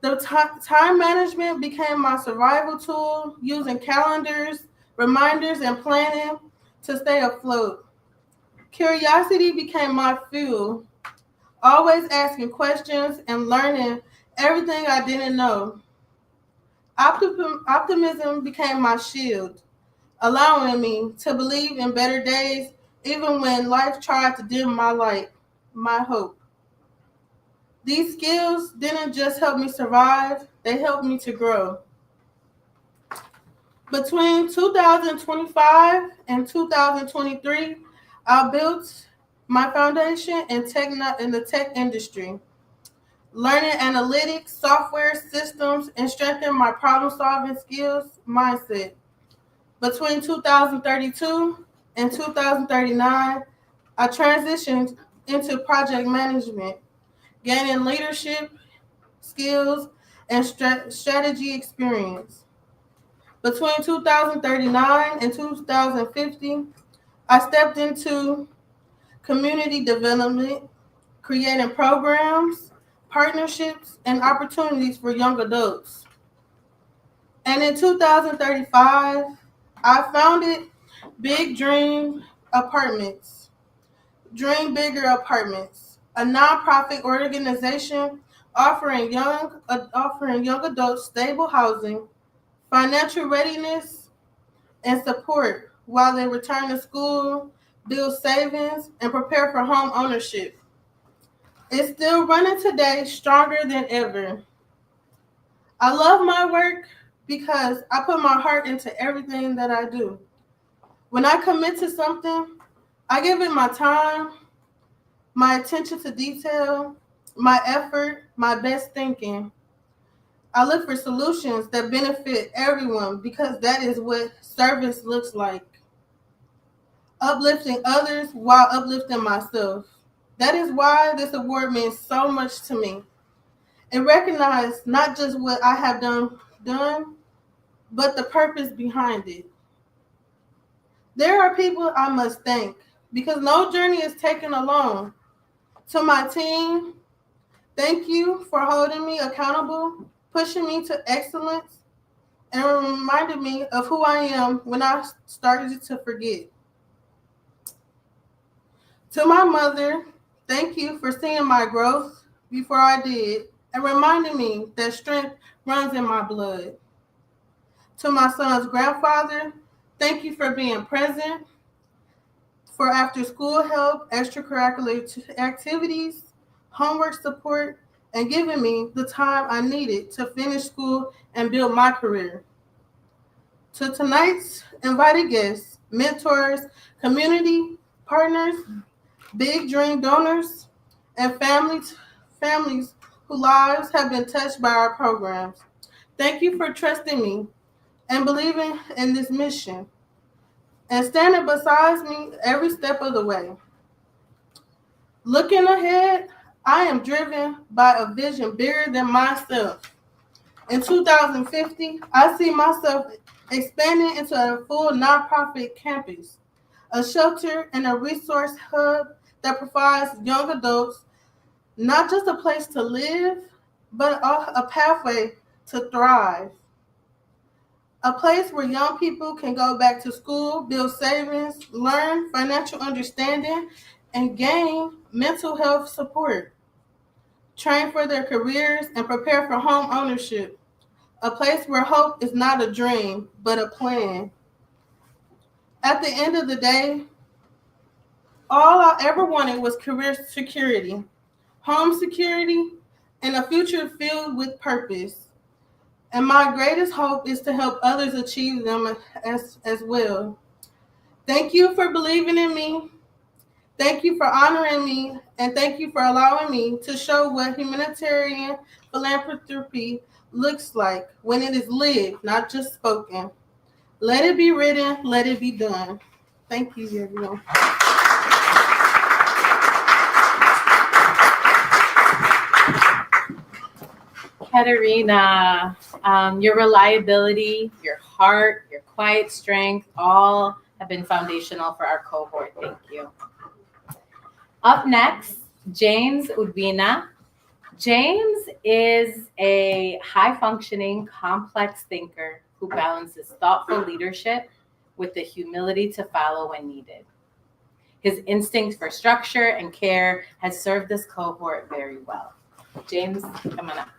The time management became my survival tool, using calendars, reminders, and planning to stay afloat. Curiosity became my fuel, always asking questions and learning everything I didn't know. Optimism became my shield, allowing me to believe in better days even when life tried to dim my light, my hope. These skills didn't just help me survive, they helped me to grow. Between 2025 and 2023, I built my foundation in the tech industry, learning analytics, software systems, and strengthening my problem-solving skills mindset. Between 2032 and 2039, I transitioned into project management, gaining leadership skills and strategy experience. Between 2039 and 2050, I stepped into community development, creating programs, partnerships, and opportunities for young adults. And in 2035, I founded Big Dream Apartments, Dream Bigger Apartments, a nonprofit organization offering young adults stable housing, financial readiness, and support while they return to school, build savings, and prepare for home ownership. It's still running today, stronger than ever. I love my work because I put my heart into everything that I do. When I commit to something, I give it my time, my attention to detail, my effort, my best thinking. I look for solutions that benefit everyone because that is what service looks like. Uplifting others while uplifting myself. That is why this award means so much to me. It recognizes not just what I have done, but the purpose behind it. There are people I must thank because no journey is taken alone. To my team, thank you for holding me accountable, pushing me to excellence, and reminding me of who I am when I started to forget. To my mother, thank you for seeing my growth before I did and reminding me that strength runs in my blood. To my son's grandfather, thank you for being present, for after school help, extracurricular activities, homework support, and giving me the time I needed to finish school and build my career. To tonight's invited guests, mentors, community partners, big dream donors, and families whose lives have been touched by our programs. Thank you for trusting me and believing in this mission and standing beside me every step of the way. Looking ahead, I am driven by a vision bigger than myself. In 2050, I see myself expanding into a full nonprofit campus, a shelter and a resource hub that provides young adults not just a place to live, but a pathway to thrive. A place where young people can go back to school, build savings, learn financial understanding, and gain mental health support, train for their careers, and prepare for home ownership. A place where hope is not a dream, but a plan. At the end of the day, all I ever wanted was career security, home security, and a future filled with purpose. And my greatest hope is to help others achieve them as well. Thank you for believing in me. Thank you for honoring me. And thank you for allowing me to show what humanitarian philanthropy looks like when it is lived, not just spoken. Let it be written, let it be done. Thank you, everyone. Katerina, your reliability, your heart, your quiet strength, all have been foundational for our cohort. Thank you. Up next, James Udwina. James is a high-functioning, complex thinker who balances thoughtful leadership with the humility to follow when needed. His instinct for structure and care has served this cohort very well. James, come on up.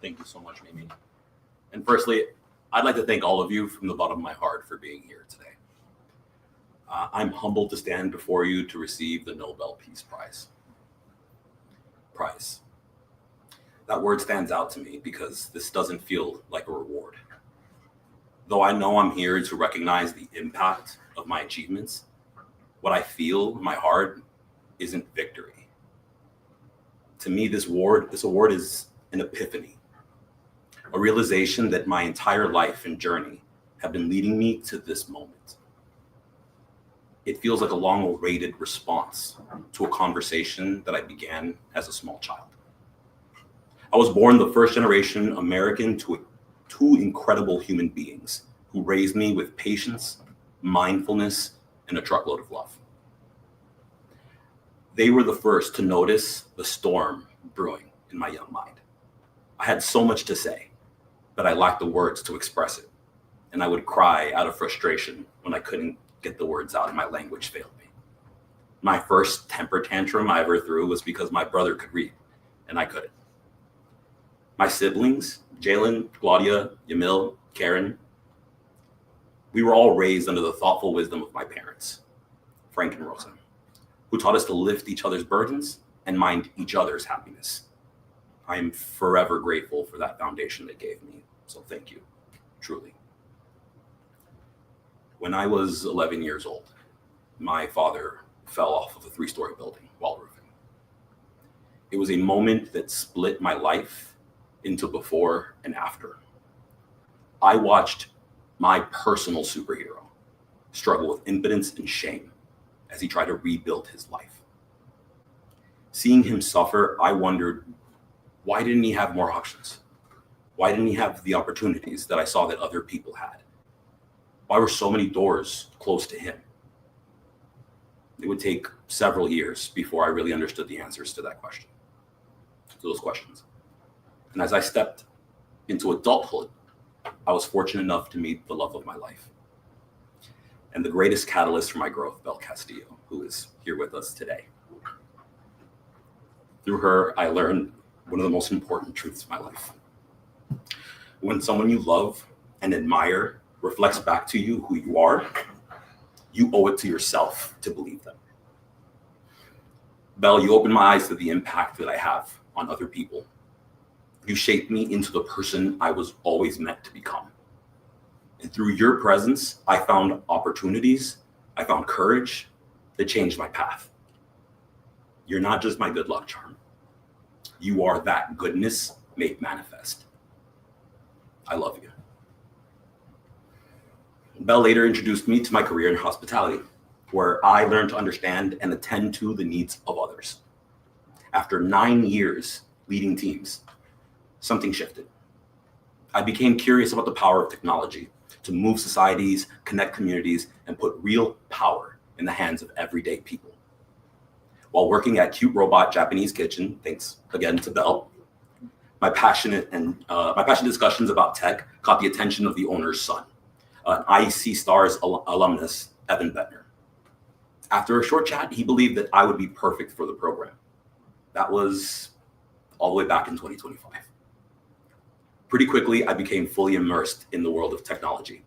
Thank you so much, Mimi. And firstly, I'd like to thank all of you from the bottom of my heart for being here today. I'm humbled to stand before you to receive the Nobel Peace Prize. That word stands out to me because this doesn't feel like a reward. Though I know I'm here to recognize the impact of my achievements, what I feel in my heart isn't victory. To me, this award is an epiphany, a realization that my entire life and journey have been leading me to this moment. It feels like a long-awaited response to a conversation that I began as a small child. I was born the first-generation American to two incredible human beings who raised me with patience, mindfulness, and a truckload of love. They were the first to notice the storm brewing in my young mind. I had so much to say, but I lacked the words to express it, and I would cry out of frustration when I couldn't get the words out and my language failed me. My first temper tantrum I ever threw was because my brother could read, and I couldn't. My siblings, Jalen, Claudia, Yamil, Karen, we were all raised under the thoughtful wisdom of my parents, Frank and Rosa, who taught us to lift each other's burdens and mind each other's happiness. I am forever grateful for that foundation they gave me, so thank you, truly. When I was 11 years old, my father fell off of a 3-story building while roofing. It was a moment that split my life into before and after. I watched my personal superhero struggle with impotence and shame as he tried to rebuild his life. Seeing him suffer, I wondered, why didn't he have more options? Why didn't he have the opportunities that I saw that other people had? Why were so many doors closed to him? It would take several years before I really understood the answers to those questions. And as I stepped into adulthood, I was fortunate enough to meet the love of my life and the greatest catalyst for my growth, Belle Castillo, who is here with us today. Through her, I learned one of the most important truths of my life. When someone you love and admire reflects back to you who you are, you owe it to yourself to believe them. Belle, you opened my eyes to the impact that I have on other people. You shaped me into the person I was always meant to become. And through your presence, I found opportunities, I found courage that changed my path. You're not just my good luck charm. You are that goodness made manifest. I love you. Belle later introduced me to my career in hospitality, where I learned to understand and attend to the needs of others. After 9 years leading teams, something shifted. I became curious about the power of technology to move societies, connect communities, and put real power in the hands of everyday people. While working at Cute Robot Japanese Kitchen, thanks again to Belle, my passionate discussions about tech caught the attention of the owner's son, an icstars alumnus, Evan Bettner. After a short chat, he believed that I would be perfect for the program. That was all the way back in 2025. Pretty quickly, I became fully immersed in the world of technology.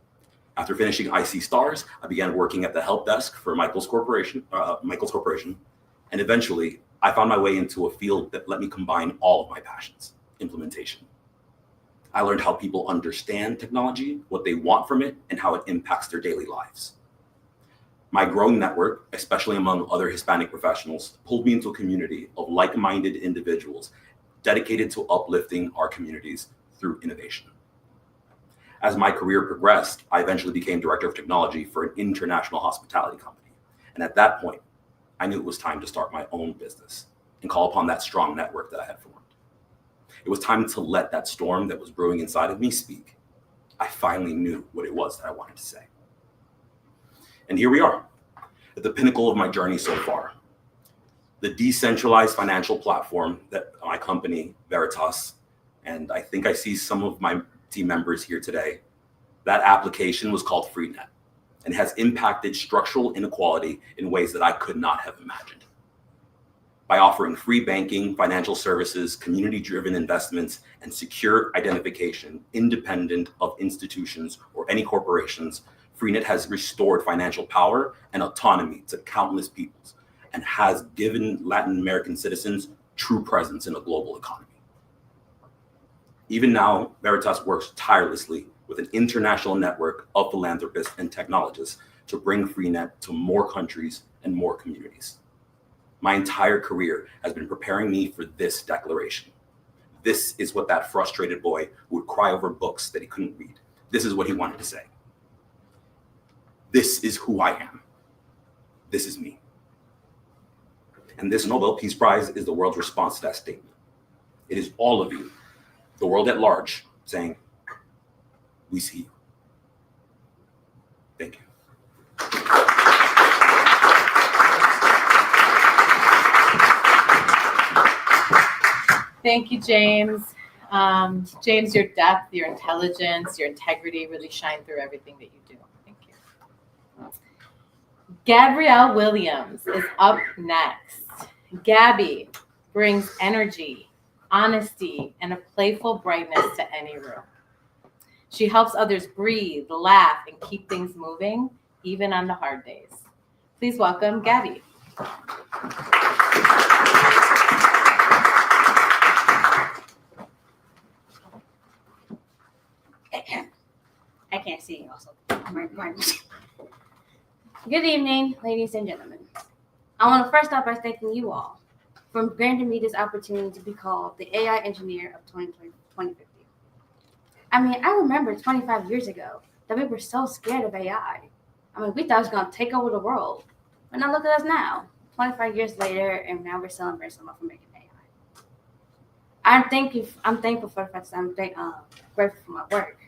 After finishing icstars, I began working at the help desk for Michaels Corporation, and eventually, I found my way into a field that let me combine all of my passions: implementation. I learned how people understand technology, what they want from it, and how it impacts their daily lives. My growing network, especially among other Hispanic professionals, pulled me into a community of like-minded individuals dedicated to uplifting our communities through innovation. As my career progressed, I eventually became director of technology for an international hospitality company. And at that point, I knew it was time to start my own business and call upon that strong network that I had formed. It was time to let that storm that was brewing inside of me speak. I finally knew what it was that I wanted to say. And here we are, at the pinnacle of my journey so far. The decentralized financial platform that my company, Veritas, and I think I see some of my team members here today, that application was called Freenet and has impacted structural inequality in ways that I could not have imagined. By offering free banking, financial services, community-driven investments, and secure identification independent of institutions or any corporations, Freenet has restored financial power and autonomy to countless peoples and has given Latin American citizens true presence in a global economy. Even now, Veritas works tirelessly with an international network of philanthropists and technologists to bring Freenet to more countries and more communities. My entire career has been preparing me for this declaration. This is what that frustrated boy who would cry over books that he couldn't read. This is what he wanted to say. This is who I am. This is me. And this Nobel Peace Prize is the world's response to that statement. It is all of you, the world at large, saying, we see you. Thank you. Thank you, James. James, your depth, your intelligence, your integrity really shine through everything that you do. Thank you. Gabrielle Williams is up next. Gabby brings energy, honesty, and a playful brightness to any room. She helps others breathe, laugh, and keep things moving, even on the hard days. Please welcome Gabby. I can't see you also. Good evening, ladies and gentlemen. I want to first start by thanking you all for granting me this opportunity to be called the AI engineer of 2050. I mean, I remember 25 years ago that we were so scared of AI. I mean, we thought it was going to take over the world. But now look at us now, 25 years later, and now we're celebrating someone for making AI. I'm thankful for the fact that I'm grateful for my work.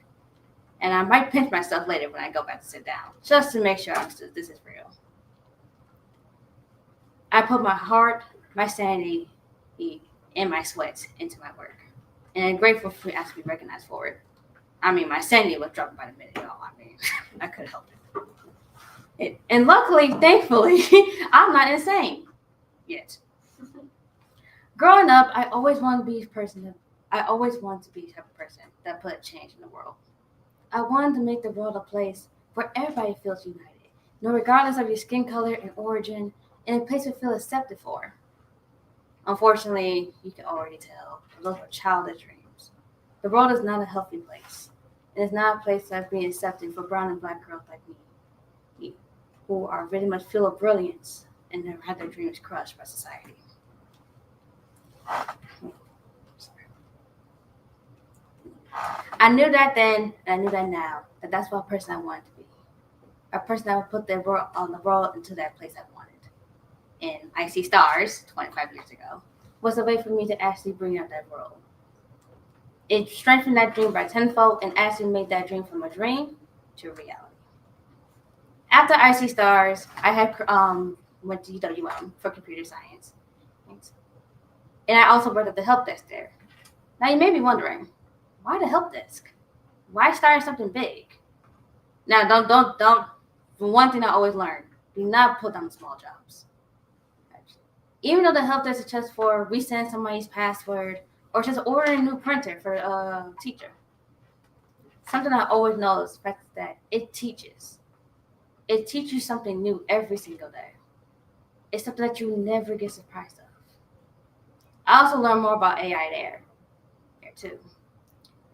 And I might pinch myself later when I go back to sit down, just to make sure I understood this is real. I put my heart, my sanity, and my sweat into my work. And I'm grateful for asking to be recognized for it. I mean, my sanity was dropping by the minute, y'all. I mean, I couldn't help it. And luckily, thankfully, I'm not insane yet. Growing up, I always wanted to be the type of person that put change in the world. I wanted to make the world a place where everybody feels united, regardless of your skin color and origin, and a place we feel accepted for. Unfortunately, you can already tell, those are childish dreams. The world is not a healthy place. It is not a place that's being accepted for brown and black girls like me, who are very much full of brilliance and never had their dreams crushed by society. I knew that then, and I knew that now, that that's what person I wanted to be. A person that would put the world into that place I wanted. And icstars 25 years ago was a way for me to actually bring out that world. It strengthened that dream by tenfold and actually made that dream from a dream to reality. After icstars, I had went to UWM for computer science. And I also worked at the help desk there. Now you may be wondering, why the help desk? Why start something big? Now don't. One thing I always learned: do not put down small jobs. Even though the help desk is just for resetting somebody's password or just ordering a new printer for a teacher, something I always know is the fact that it teaches. It teaches you something new every single day. It's something that you never get surprised of. I also learned more about AI there too.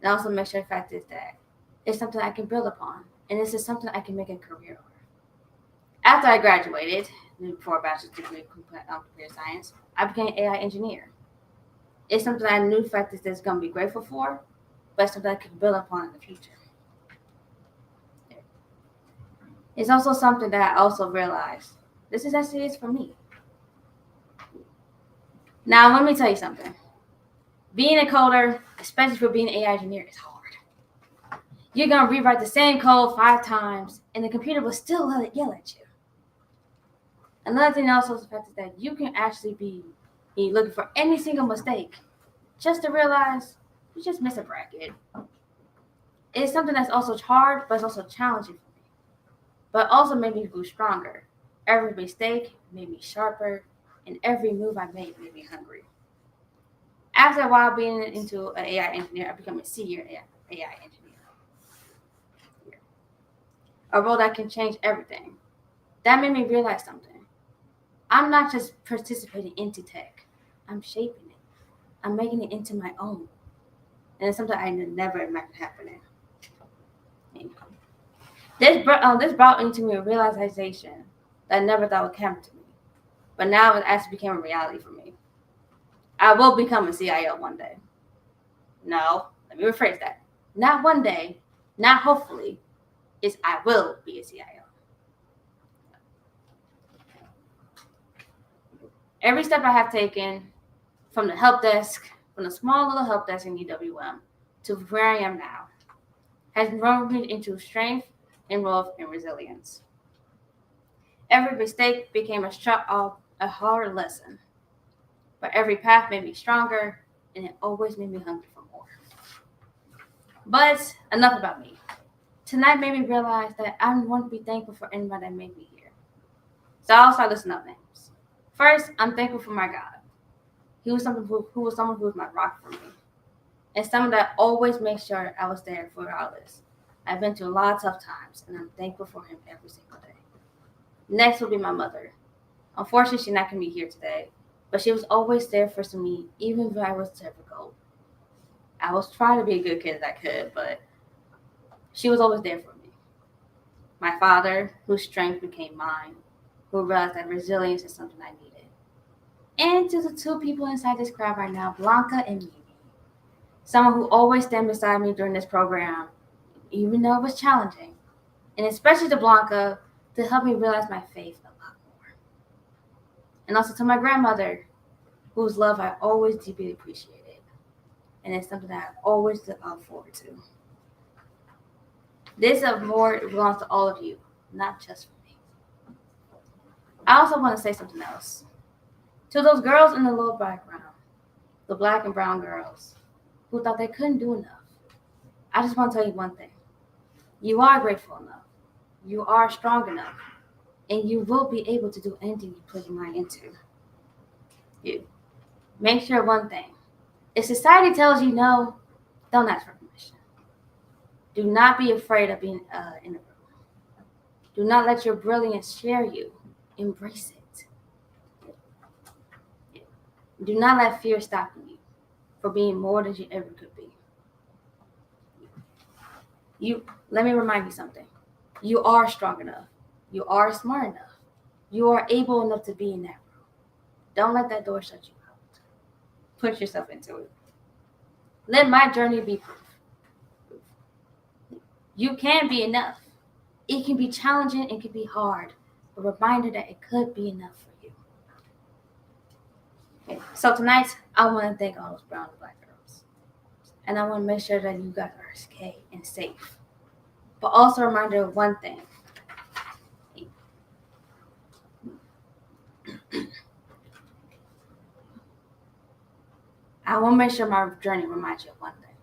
And also make sure the fact is that it's something I can build upon. And this is something I can make a career over. After I graduated, before a bachelor's degree in computer science, I became an AI engineer. It's something I knew the fact is that's going to be grateful for, but it's something I can build upon in the future. It's also something that I also realized, this is actually is for me. Now, let me tell you something. Being a coder, especially for being an AI engineer, is hard. You're going to rewrite the same code 5 times, and the computer will still yell at you. Another thing also is the fact that you can actually be looking for any single mistake just to realize you just missed a bracket. It's something that's also hard, but it's also challenging for me. But also made me grow stronger. Every mistake made me sharper, and every move I made me hungry. After a while being into an AI engineer, I became a senior AI engineer. A role that can change everything. That made me realize something. I'm not just participating into tech. I'm shaping it. I'm making it into my own. And it's something I never imagined happening. This brought into me a realization that I never thought would come to me. But now it actually became a reality for me. I will become a CIO one day. No, let me rephrase that. Not one day, not hopefully, is I will be a CIO. Every step I have taken from the help desk, from the small little help desk in UWM to where I am now, has grown me into strength and growth and resilience. Every mistake became a hard lesson, but every path made me stronger, and it always made me hungry for more. But enough about me. Tonight made me realize that I want to be thankful for anybody that made me here. So I'll start listing up names. First, I'm thankful for my God. He was someone who was my rock for me, and someone that always made sure I was there for all this. I've been through a lot of tough times, and I'm thankful for him every single day. Next will be my mother. Unfortunately, she's not going to be here today, but she was always there for me, even when I was difficult. I was trying to be a good kid as I could, but she was always there for me. My father, whose strength became mine, who realized that resilience is something I needed. And to the 2 people inside this crowd right now, Blanca and Mimi. Someone who always stand beside me during this program, even though it was challenging. And especially to Blanca, to help me realize my faith a lot more. And also to my grandmother, whose love I always deeply appreciated. And it's something that I always look forward to. This award belongs to all of you, not just for me. I also want to say something else. To those girls in the low background, the black and brown girls, who thought they couldn't do enough, I just want to tell you one thing. You are grateful enough. You are strong enough. And you will be able to do anything you put your mind into. You. Make sure one thing. If society tells you no, don't ask for permission. Do not be afraid of being in the room. Do not let your brilliance share you. Embrace it. Do not let fear stop you from being more than you ever could be. Let me remind you something. You are strong enough. You are smart enough. You are able enough to be in that room. Don't let that door shut you out. Put yourself into it. Let my journey be proof. You can be enough. It can be challenging, it can be hard. A reminder that it could be enough for you. Okay, so tonight, I want to thank all those brown and black girls. And I want to make sure that you guys are okay and safe. But also a reminder of one thing. I want to make sure my journey reminds you of one thing.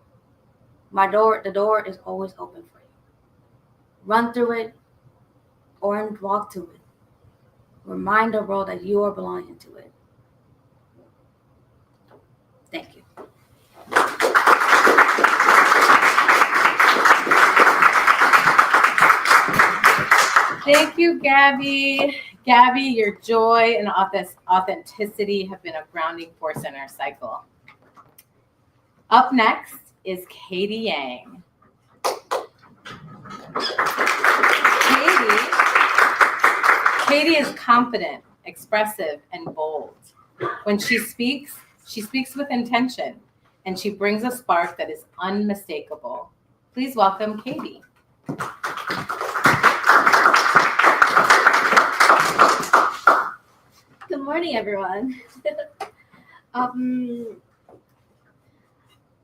The door is always open for you. Run through it or walk to it. Remind the world that you are belonging to it. Thank you. Thank you, Gabby. Gabby, your joy and authenticity have been a grounding force in our cycle. Up next is Katie Yang. Katie is confident, expressive, and bold. When she speaks with intention, and she brings a spark that is unmistakable. Please welcome Katie. Good morning, everyone.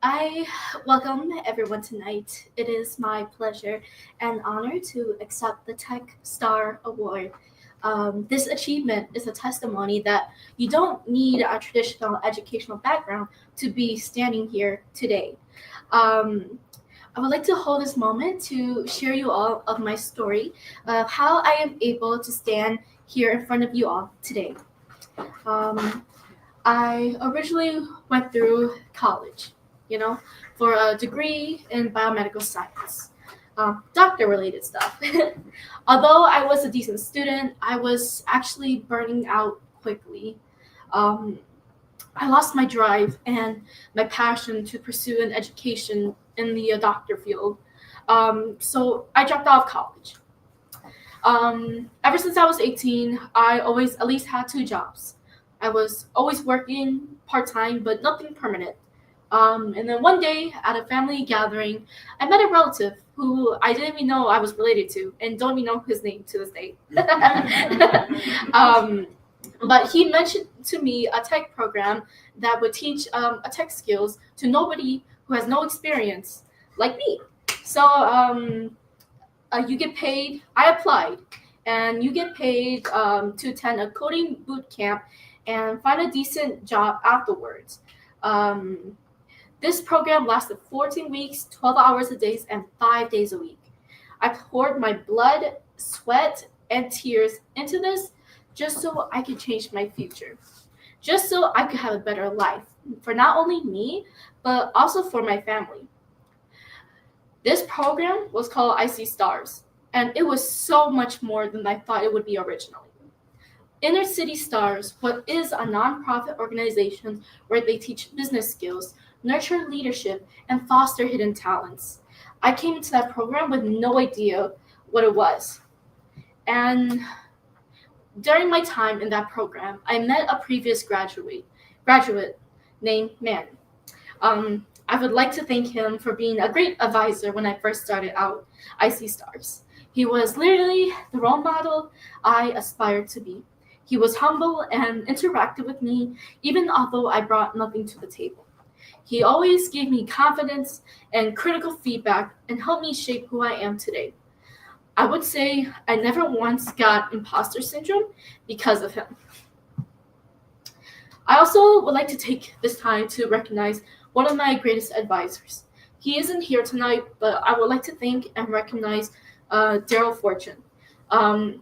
I welcome everyone tonight. It is my pleasure and honor to accept the Tech Star Award. This achievement is a testimony that you don't need a traditional educational background to be standing here today. I would like to hold this moment to share you all of my story of how I am able to stand here in front of you all today. I originally went through college, for a degree in biomedical science, doctor-related stuff. Although I was a decent student, I was actually burning out quickly. I lost my drive and my passion to pursue an education in the doctor field. So I dropped out of college. Ever since I was 18, I always at least had 2 jobs. I was always working part-time, but nothing permanent. And then one day at a family gathering, I met a relative who I didn't even know I was related to and don't even know his name to this day. But he mentioned to me a tech program that would teach a tech skills to nobody who has no experience like me. So you get paid. I applied, and you get paid to attend a coding boot camp and find a decent job afterwards. This program lasted 14 weeks, 12 hours a day, and 5 days a week. I poured my blood, sweat, and tears into this just so I could change my future, just so I could have a better life for not only me, but also for my family. This program was called icstars, and it was so much more than I thought it would be originally. Inner City Stars, what is a nonprofit organization where they teach business skills, nurture leadership, and foster hidden talents. I came into that program with no idea what it was. And during my time in that program, I met a previous graduate named Manny. I would like to thank him for being a great advisor when I first started out icstars. He was literally the role model I aspired to be. He was humble and interacted with me, even although I brought nothing to the table. He always gave me confidence and critical feedback and helped me shape who I am today. I would say I never once got imposter syndrome because of him. I also would like to take this time to recognize one of my greatest advisors. He isn't here tonight, but I would like to thank and recognize Daryl Fortune.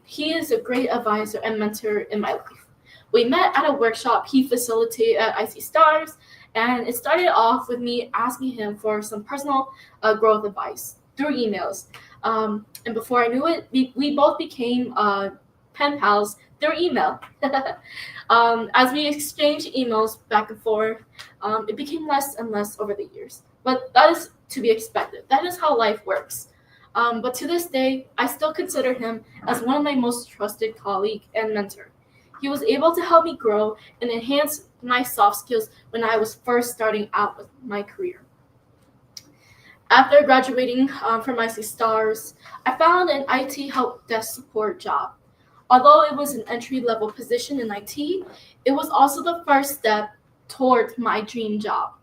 He is a great advisor and mentor in my life. We met at a workshop he facilitated at icstars, and it started off with me asking him for some personal growth advice through emails. And before I knew it, we both became pen pals through email. As we exchanged emails back and forth, it became less and less over the years. But that is to be expected. That is how life works. But to this day, I still consider him as one of my most trusted colleague and mentor. He was able to help me grow and enhance my soft skills when I was first starting out with my career. After graduating from icstars, I found an IT help desk support job. Although it was an entry-level position in IT, it was also the first step toward my dream job.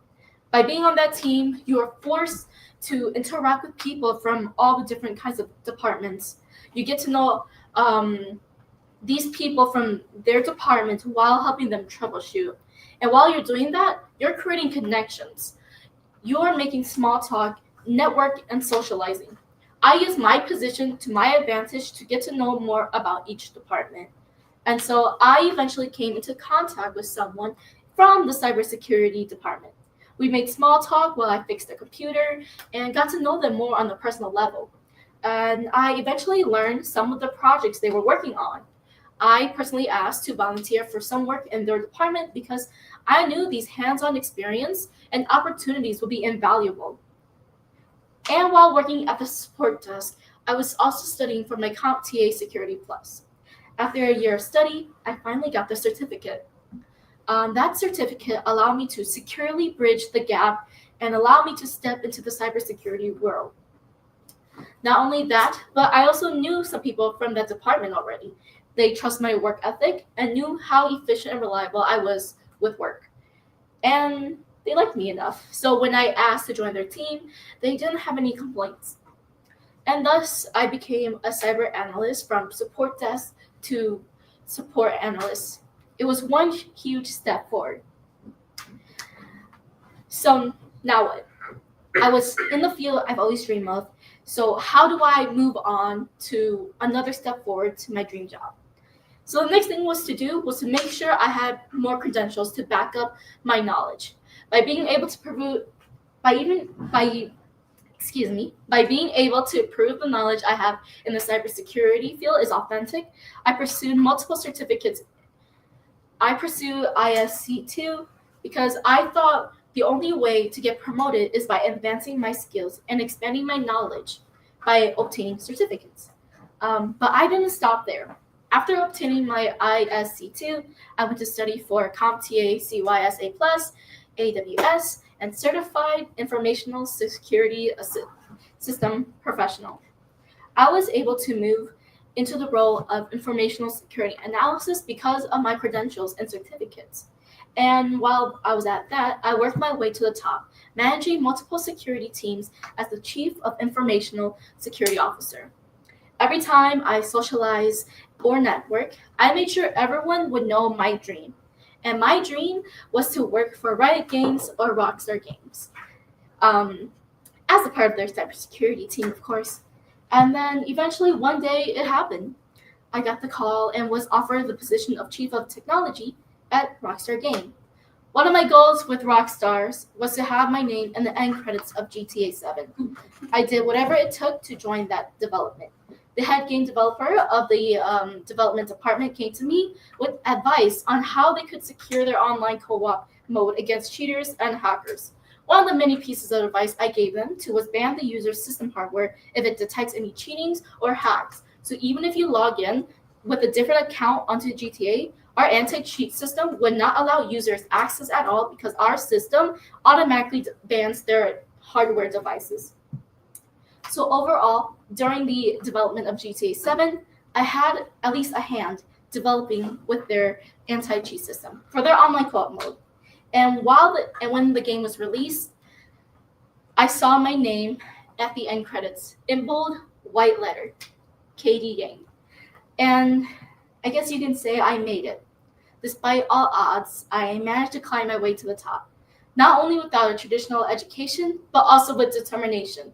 By being on that team, you are forced to interact with people from all the different kinds of departments. You get to know these people from their department while helping them troubleshoot. And while you're doing that, you're creating connections. You're making small talk, network, and socializing. I use my position to my advantage to get to know more about each department. And so I eventually came into contact with someone from the cybersecurity department. We made small talk while I fixed their computer and got to know them more on the personal level. And I eventually learned some of the projects they were working on. I personally asked to volunteer for some work in their department because I knew these hands-on experience and opportunities would be invaluable. And while working at the support desk, I was also studying for my CompTIA Security Plus. After a year of study, I finally got the certificate. That certificate allowed me to securely bridge the gap and allow me to step into the cybersecurity world. Not only that, but I also knew some people from that department already. They trust my work ethic and knew how efficient and reliable I was with work. And they liked me enough. So when I asked to join their team, they didn't have any complaints. And thus, I became a cyber analyst from support desk to support analyst. It was one huge step forward. So now what? I was in the field I've always dreamed of. So how do I move on to another step forward to my dream job? So the next thing was to make sure I had more credentials to back up my knowledge. By being able to prove the knowledge I have in the cybersecurity field is authentic, I pursued multiple certificates. I pursued ISC2 because I thought the only way to get promoted is by advancing my skills and expanding my knowledge by obtaining certificates. But I didn't stop there. After obtaining my ISC2, I went to study for CompTIA CYSA+, AWS, and Certified Informational Security System Professional. I was able to move into the role of informational security analysis because of my credentials and certificates. And while I was at that, I worked my way to the top, managing multiple security teams as the Chief of Informational Security Officer. Every time I socialize or network, I made sure everyone would know my dream. And my dream was to work for Riot Games or Rockstar Games, as a part of their cybersecurity team, of course. And then eventually one day it happened. I got the call and was offered the position of Chief of Technology at Rockstar Game. One of my goals with Rockstars was to have my name in the end credits of GTA 7. I did whatever it took to join that development. The head game developer of the development department came to me with advice on how they could secure their online co-op mode against cheaters and hackers. One of the many pieces of advice I gave them was ban the user's system hardware if it detects any cheatings or hacks. So even if you log in with a different account onto GTA, our anti-cheat system would not allow users access at all because our system automatically bans their hardware devices. So overall, during the development of GTA 7, I had at least a hand developing with their anti-cheat system for their online co-op mode. And when the game was released, I saw my name at the end credits in bold white letter, KD Yang. And I guess you can say I made it. Despite all odds, I managed to climb my way to the top, not only without a traditional education, but also with determination.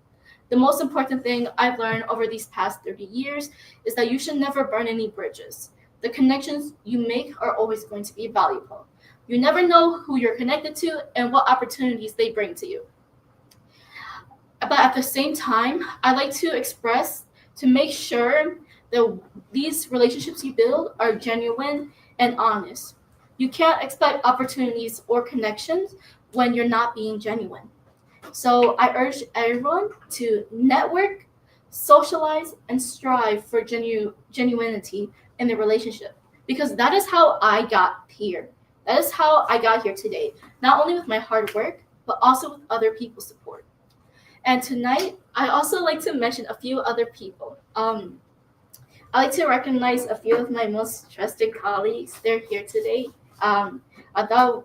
The most important thing I've learned over these past 30 years is that you should never burn any bridges. The connections you make are always going to be valuable. You never know who you're connected to and what opportunities they bring to you. But at the same time, I like to express to make sure that these relationships you build are genuine and honest. You can't expect opportunities or connections when you're not being genuine. So I urge everyone to network, socialize, and strive for genuinity in the relationship, because that is how I got here. That is how I got here today, not only with my hard work, but also with other people's support. And tonight, I also like to mention a few other people. I like to recognize a few of my most trusted colleagues. They're here today. Although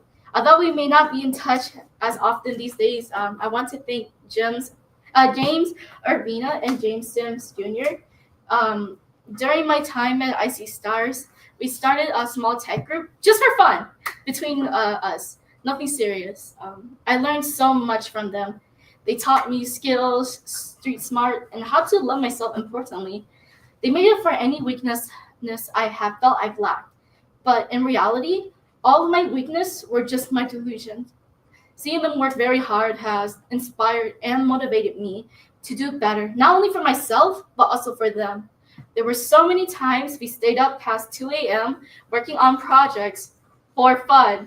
we may not be in touch as often these days, I want to thank James Urbina and James Sims Jr. During my time at icstars, we started a small tech group just for fun between us, nothing serious. I learned so much from them. They taught me skills, street smart, and how to love myself importantly. They made up for any weakness I have felt I've lacked. But in reality, all of my weaknesses were just my delusions. Seeing them work very hard has inspired and motivated me to do better, not only for myself, but also for them. There were so many times we stayed up past 2 a.m. working on projects for fun.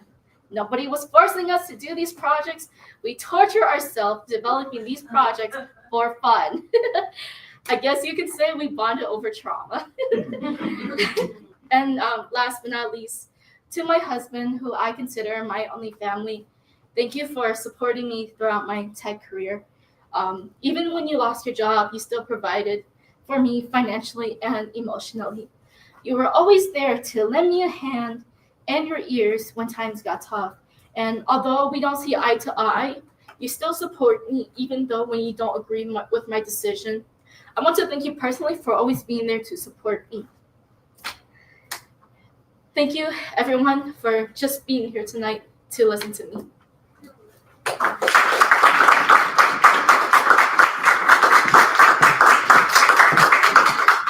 Nobody was forcing us to do these projects. We torture ourselves developing these projects for fun. I guess you could say we bonded over trauma. And last but not least, to my husband, who I consider my only family, thank you for supporting me throughout my tech career. Even when you lost your job, you still provided for me financially and emotionally. You were always there to lend me a hand and your ears when times got tough. And although we don't see eye to eye, you still support me even though when you don't agree with my decision. I want to thank you personally for always being there to support me. Thank you, everyone, for just being here tonight to listen to me.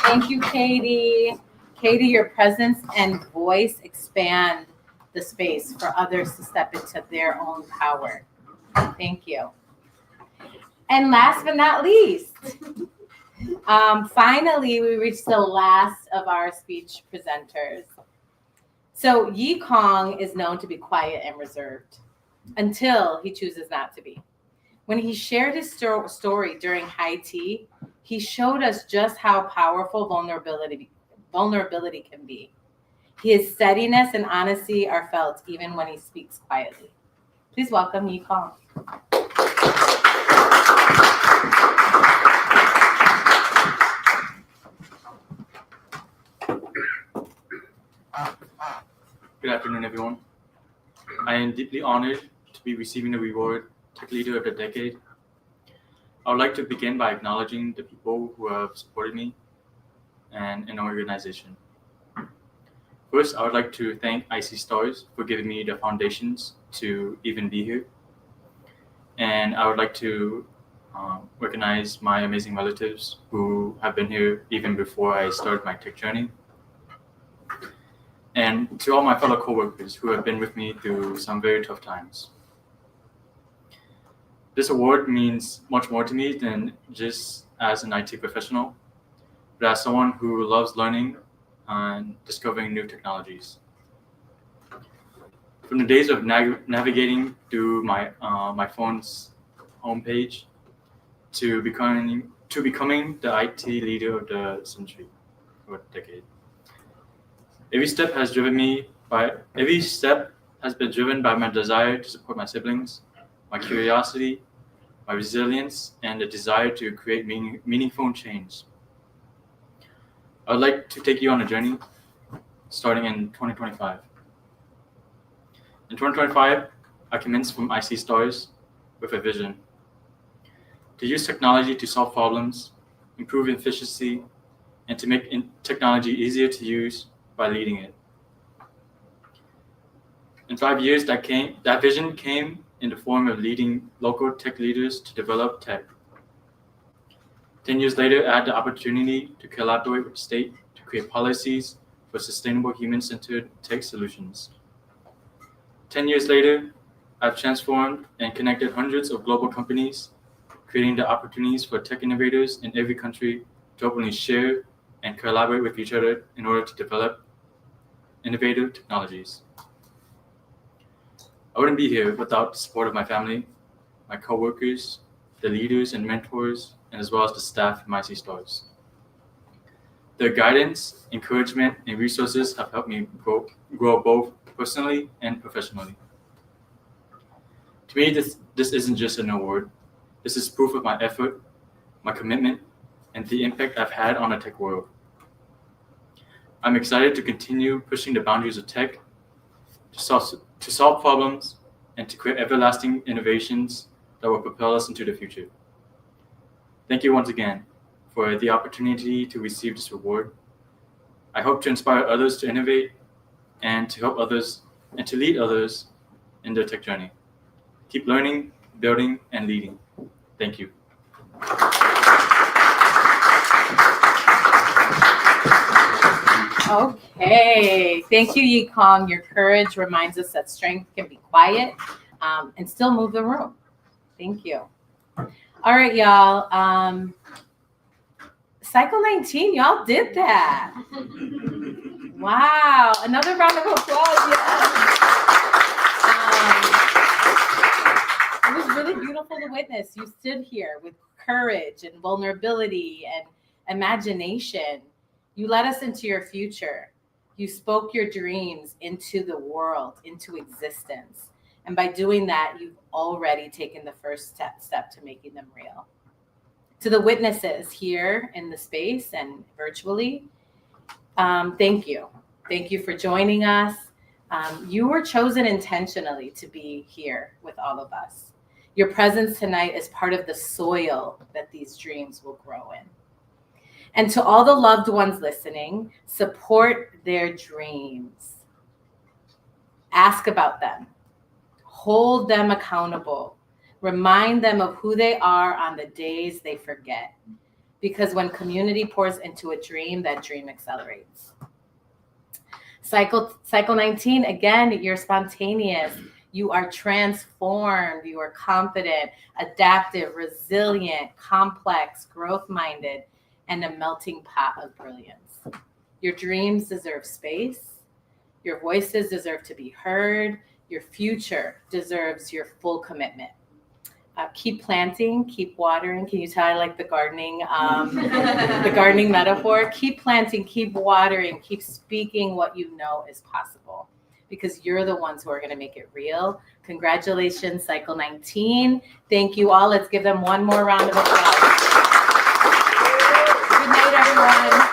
Thank you, Katie. Katie, your presence and voice expand the space for others to step into their own power. Thank you. And last but not least, finally, we reached the last of our speech presenters. So Yi Kong is known to be quiet and reserved until he chooses not to be. When he shared his story during high tea, he showed us just how powerful vulnerability can be. His steadiness and honesty are felt even when he speaks quietly. Please welcome Yi Kong. Good afternoon, everyone. I am deeply honored to be receiving the award Tech Leader of the Decade. I would like to begin by acknowledging the people who have supported me and an organization. First, I would like to thank icstars for giving me the foundations to even be here. And I would like to recognize my amazing relatives who have been here even before I started my tech journey. And to all my fellow coworkers who have been with me through some very tough times. This award means much more to me than just as an IT professional, but as someone who loves learning and discovering new technologies. From the days of navigating through my phone's homepage to becoming the IT leader of the century or decade. Every step has been driven by my desire to support my siblings, my curiosity, my resilience, and the desire to create meaningful change. I would like to take you on a journey starting in 2025. In 2025, I commenced from icstars with a vision to use technology to solve problems, improve efficiency, and to make technology easier to use by leading it. In 5 years, that vision came in the form of leading local tech leaders to develop tech. 10 years later, I had the opportunity to collaborate with the state to create policies for sustainable human-centered tech solutions. 10 years later, I've transformed and connected hundreds of global companies, creating the opportunities for tech innovators in every country to openly share and collaborate with each other in order to develop innovative technologies. I wouldn't be here without the support of my family, my coworkers, the leaders and mentors, and as well as the staff from icstars. Their guidance, encouragement, and resources have helped me grow both personally and professionally. To me, this isn't just an award. This is proof of my effort, my commitment, and the impact I've had on the tech world. I'm excited to continue pushing the boundaries of tech, to solve problems, and to create everlasting innovations that will propel us into the future. Thank you once again for the opportunity to receive this award. I hope to inspire others to innovate and to help others and to lead others in their tech journey. Keep learning, building, and leading. Thank you. Okay, thank you, Yikong. Your courage reminds us that strength can be quiet and still move the room. Thank you. All right, y'all. Cycle 19, y'all did that. Wow, another round of applause. Yes. It was really beautiful to witness. You stood here with courage and vulnerability and imagination. You led us into your future. You spoke your dreams into the world, into existence. And by doing that, you've already taken the first step to making them real. To the witnesses here in the space and virtually, thank you. Thank you for joining us. You were chosen intentionally to be here with all of us. Your presence tonight is part of the soil that these dreams will grow in. And to all the loved ones listening, support their dreams. Ask about them. Hold them accountable. Remind them of who they are on the days they forget. Because when community pours into a dream, that dream accelerates. Cycle 19, again, you're spontaneous. You are transformed. You are confident, adaptive, resilient, complex, growth-minded, and a melting pot of brilliance. Your dreams deserve space. Your voices deserve to be heard. Your future deserves your full commitment. Keep planting, keep watering. Can you tell I like the gardening, the gardening metaphor? Keep planting, keep watering, keep speaking what you know is possible, because you're the ones who are going to make it real. Congratulations, Cycle 19. Thank you all. Let's give them one more round of applause. Good night, everyone.